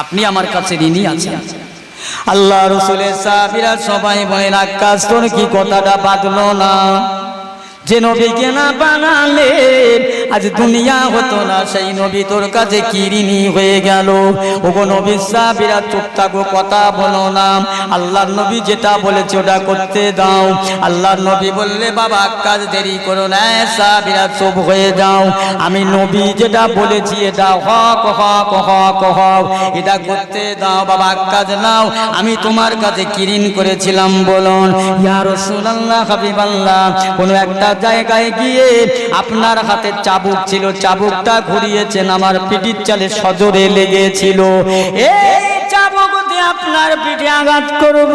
আপনি আমার কাছে ঋণী আছেন। আল্লাহ রাসূলের সাহাবীরা সবাই বলেন, আক্কাস তোর কি কথাটা বাদলো না? যে নবীকে না বানালে আজ দুনিয়া হতো না, সেই নবী তোর কাছে কি ঋণী হয়ে গেল? ওগো নবীর সাহাবীরা চুপ থাকো, কথা বলো না, আল্লাহর নবী যেটা বলেছে ওটা করতে দাও। আল্লাহর নবী বললে, বাবা কাজ দেরি করো না, সাহাবীরা চুপ হয়ে যাও, আমি নবী যেটা বলেছি এটা হক হক হক হক, এটা করতে দাও। বাবা কাজ নাও, আমি তোমার কাছে কি ঋণ করেছিলাম বলুন? ইয়া রাসূলুল্লাহ, হাবিবাল্লাহ, কোন একটা জায়গায় গিয়ে আপনার হাতে চাবুক ছিল, চাবুকটা ঘুরিয়েছেন, আমার পিঠির চালে সজোরে লেগেছিল, এই চাবুক দিয়ে আপনার পিঠে আঘাত করব,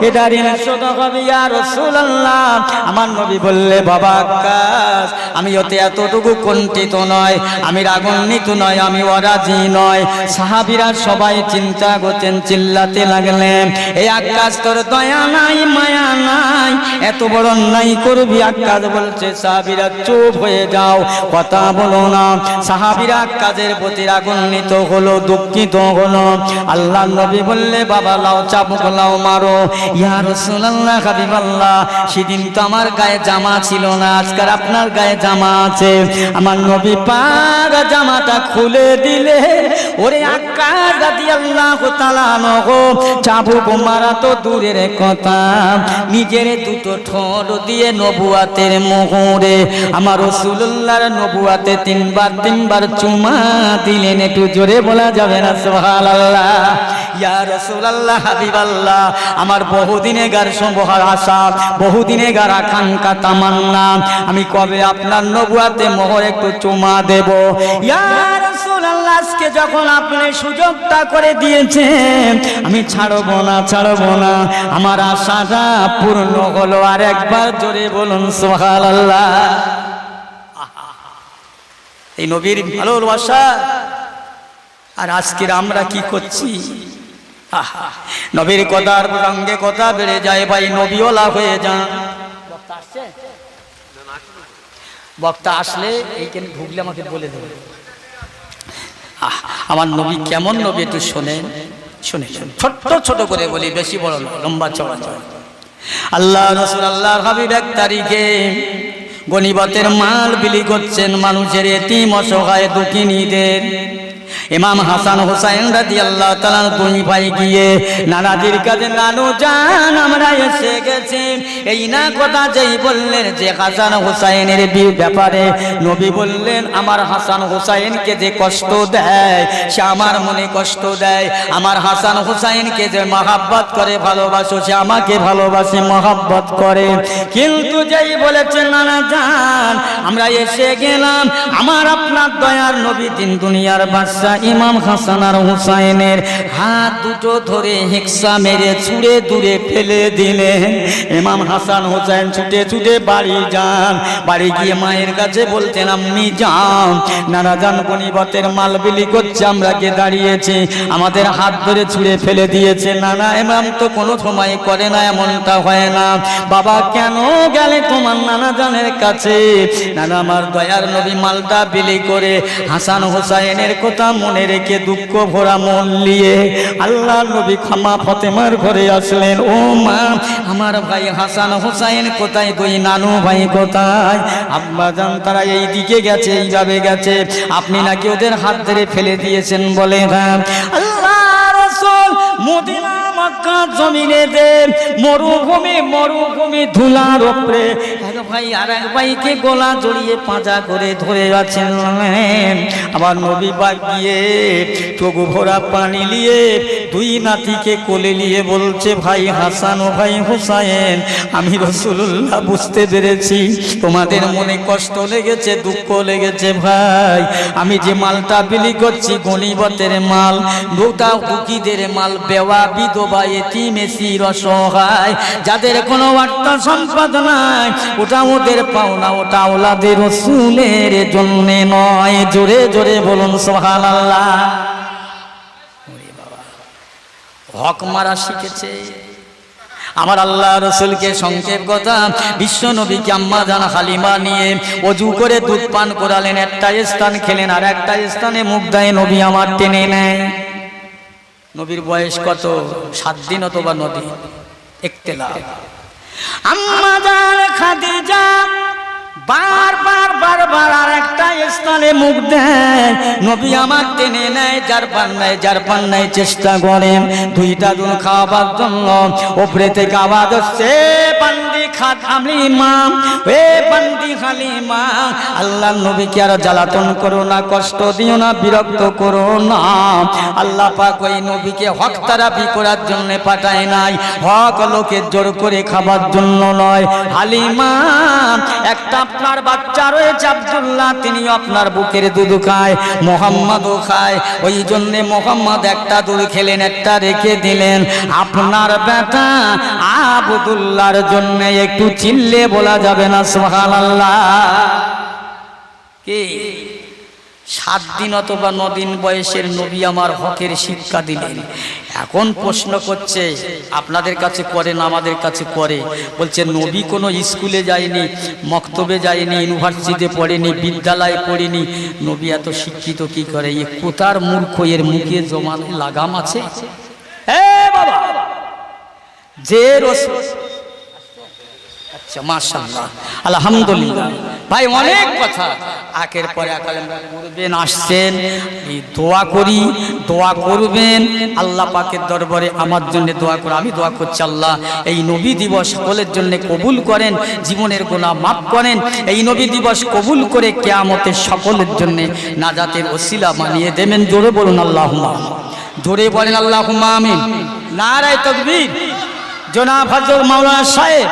এটা ঋণ শোধ হবে ইয়া রাসূলুল্লাহ। আমার নবী বললে, বাবা আক্কাস, আমি ওতে এতটুকু কুণ্ঠিত নয়, আমি রাগান্বিত নয়, আমি অরাজি নয়। সাহাবীরা সবাই চিন্তা করতেন, চিল্লাতে লাগলেন, এই আক্কাস তোর দয়া নাই মায়া নাই, এত বড় অন্যায় করবি? আক্কাস বলছে, সাহাবীরা চুপ হয়ে যাও, কথা বলো না। সাহাবীরা আক্কাসের প্রতি রাগান্বিত হলো, দুঃখিত হলো। আল্লাহর নবী বললে, বাবা লাও চাবুক লাও মারো। ইয়া রাসূলুল্লাহ, হাবিবাল্লাহ, সেদিন তো আমার গায়ে জামা ছিল না, আজকাল আপনার গায়ে জামা আছে। আমার নবী পাক জামাটা খুলে দিলে, ওরে আক্কাস রাদিয়াল্লাহু তাআলা আনহু, চাবুক মারা তো দূরের কথা, নিজের দুটো ঠোঁট দিয়ে নবুয়াতের মোহরে আমার রাসূলুল্লাহর নবুয়াতে তিনবার চুমা দিলেন। একটু জোরে বলা যাবে না সুবহানাল্লাহ? ইয়া রাসূলুল্লাহ হাবিবাল্লাহ, আমার বহুদিনেগার সম্বহার আশা, বহুদিনেগার আকাঙ্ক্ষা তামান্না, আমি কবে আপনার নবুয়াতে মোহর একটু চুমা দেব। ইয়া রাসূলুল্লাহ, আজকে যখন আপনি সুযোগটা করে দিয়েছেন, আমি ছাড়বো না, ছাড়বো না, আমার আশাটা পূর্ণ হলো। আর একবার জোরে বলুন সুবহানাল্লাহ। এই নবীর ভালোবাসা। আর আজকের আমরা কি করছি? নবীর কথার সঙ্গে কথা বেড়ে যায়, ভাই নবীওয়ালা হয়ে যান। বক্তা আসলে এইখানে ঢুকলে আমাকে বলে দেবে আমার নবী কেমন নবী, একটু শোনেন, শুনে ছোট্ট ছোট করে বলি, বেশি বড় না, লম্বা চড়া চড়া। আল্লাহ রাসূল আল্লাহর হাবিব এক তারিখে গনিবতের মাল বিলি করছেন মানুষের, এতিম অসহায় দুঃখিনীদের। ইমাম হাসান হুসাইন রাদিয়াল্লাহু তাআলা দুই ভাই গিয়ে নানাজির কাছে, নানু জান আমরা এসে গেছি। এই না কথা যেই বললেন যে হাসান হুসাইনের ব্যাপারে, নবী বললেন আমার হাসান হুসাইনকে যে কষ্ট দেয় সে আমার মনে কষ্ট দেয়, আমার হাসান হুসাইনকে যে মহব্বত করে ভালোবাসো সে আমাকে ভালোবাসে মহব্বত করে। কিন্তু যেই বলেছেন নানা জান আমরা এসে গেলাম, আমার আপনার দয়ার নবী দিন দুনিয়ার বাদশা ইমাম হাসান আর হুসাইনের হাত দুটো ধরে হেক্সা মেরে ছুঁড়ে দূরে ফেলে দিলেন। ইমাম হাসান হুসাইন ছুটে ছুটে বাড়ি যান, বাড়ি গিয়ে মায়ের কাছে বলতেন আম্মি যান, নানা জান গনিবতের মাল বিলি করছে, আমরা কে দাঁড়িয়েছি, আমাদের হাত ধরে ছুঁড়ে ফেলে দিয়েছে। নানা ইমাম তো কোনো সময় করে না, এমনটা হয় না। বাবা কেন গেলে তোমার নানা জানের কাছে? নানা আমার দয়ার নবী মালটা বিলি করে হাসান হুসাইনের কথা মনে রেখে দুঃখ ভরা মন নিয়ে আল্লাহ নবী খামা ফাতেমার ঘরে আসলেন। ও মা, আমার ভাই হাসান হুসাইন কোথায়? দুই নানু ভাই কোথায়? আব্বা জান তারা এই দিকে গেছে, এইভাবে গেছে, আপনি নাকি ওদের হাত ধরে ফেলে দিয়েছেন। বলে হ্যাঁ। আল্লাহ রাসূল মদিনা মক্কা জমিনে দে মরুভূমি, মরুভূমি ধুলার উপরে এক ভাই আর এক ভাইকে গলা জড়িয়ে পাঁজা করে ধরে আছেন। আমার নবী বাগ গিয়ে চোখ ভরা পানি নিয়ে দুই নাতিকে কোলে নিয়ে বলছে, ভাই হাসান ও ভাই হুসাইন, আমি রাসূলুল্লাহ বুঝতে পেরেছি তোমাদের মনে কষ্ট লেগেছে, দুঃখ লেগেছে। ভাই আমি যে মালটা বিলি করছি গনিবতের মাল, গোটা দুঃখীদের মাল, বেওয়া বিধবা এতিম এসির অসহায় যাদের কোনো অর্থ সম্পদ নাই, ওটা ওদের পাওনা, ওটা আওলাদের রাসূলের জন্য নয়। জোরে জোরে বলুন সুবহানাল্লাহ। হক মারা শিখেছে আমার আল্লাহ রসুলকে। সংক্ষেপ কথা, বিশ্ব নবীকে আম্মা জান হালিমা নিয়ে অজু করে দুধ পান করালেন, একটা স্থান খেলেন আর একটা স্থানে মুখ দেয় নবী আমার টেনে নেয়। নবীর বয়স কত? 7 দিন অথবা 9 দিন, ইখতিলাফ। আম্মা জান খাদিজা বারবার আর একটা স্থানে মুখ দেয়, নবী আমার টেনে নেয়, যার পান নেয় চেষ্টা করেন দুইটা দুধ খাওয়াবার জন্য। ওপরে থেকে আওয়াজ হচ্ছে, বান্দি খাত হালিমা, এ বান্দি হালিমা, আল্লাহর নবীকে আর জ্বালাতন করো না, কষ্ট দিও না, বিরক্ত করো না। আল্লাহ পাক ওই নবীকে হক তারাবি করার জন্য পাঠায় নাই, হক লোকের জোর করে খাবার জন্য নয়। হালিমা, একটা আপনার বাচ্চা রয়েছে আব্দুল্লাহ, তিনি আপনার বুকের দুধ খায়, মোহাম্মদও খায়, ওই জন্যে মোহাম্মদ একটা দুধ খেলেন, একটা রেখে দিলেন। আপনার বেটা আব্দুল্লাহর জন্য একটু চিল্লে বলা যাবে না সুবহানাল্লাহ? কি 7 দিন অথবা 9 দিন বয়সের নবী আমার হকের শিক্ষা দিলেন। এখন প্রশ্ন করছে, আপনাদের কাছে করে না আমাদের কাছে করে, বলছে নবী কোনো স্কুলে যায়নি, মক্তবে যায়নি, ইউনিভার্সিটিতে পড়েনি, বিদ্যালয়ে পড়েনি, নবী এত শিক্ষিত কি করে? এ কোথার মূর্খ, এর মুখে জমানে লাগাম আছে? বাবা যে রসুল, আচ্ছা মাশাআল্লাহ আলহামদুলিল্লাহ। ভাই অনেক কথা আকের পরে করবেন, আসছেন, এই দোয়া করি, দোয়া করবেন আল্লাহ পাকের দরবারে আমার জন্য দোয়া করে। আমি দোয়া করছি আল্লাহ এই নবী দিবস সকলের জন্য কবুল করেন, জীবনের গুনাহ মাফ করেন, এই নবী দিবস কবুল করে কিয়ামতের সকলের জন্য নাজাতের ওসিলা বানিয়ে দেবেন। জোরে বলুন আল্লাহুম্মা। ধরে বলেন আল্লাহুম্মা আমিন। নারায়ে তাকবীর। জনাব হযরত মাওলানা সাহেব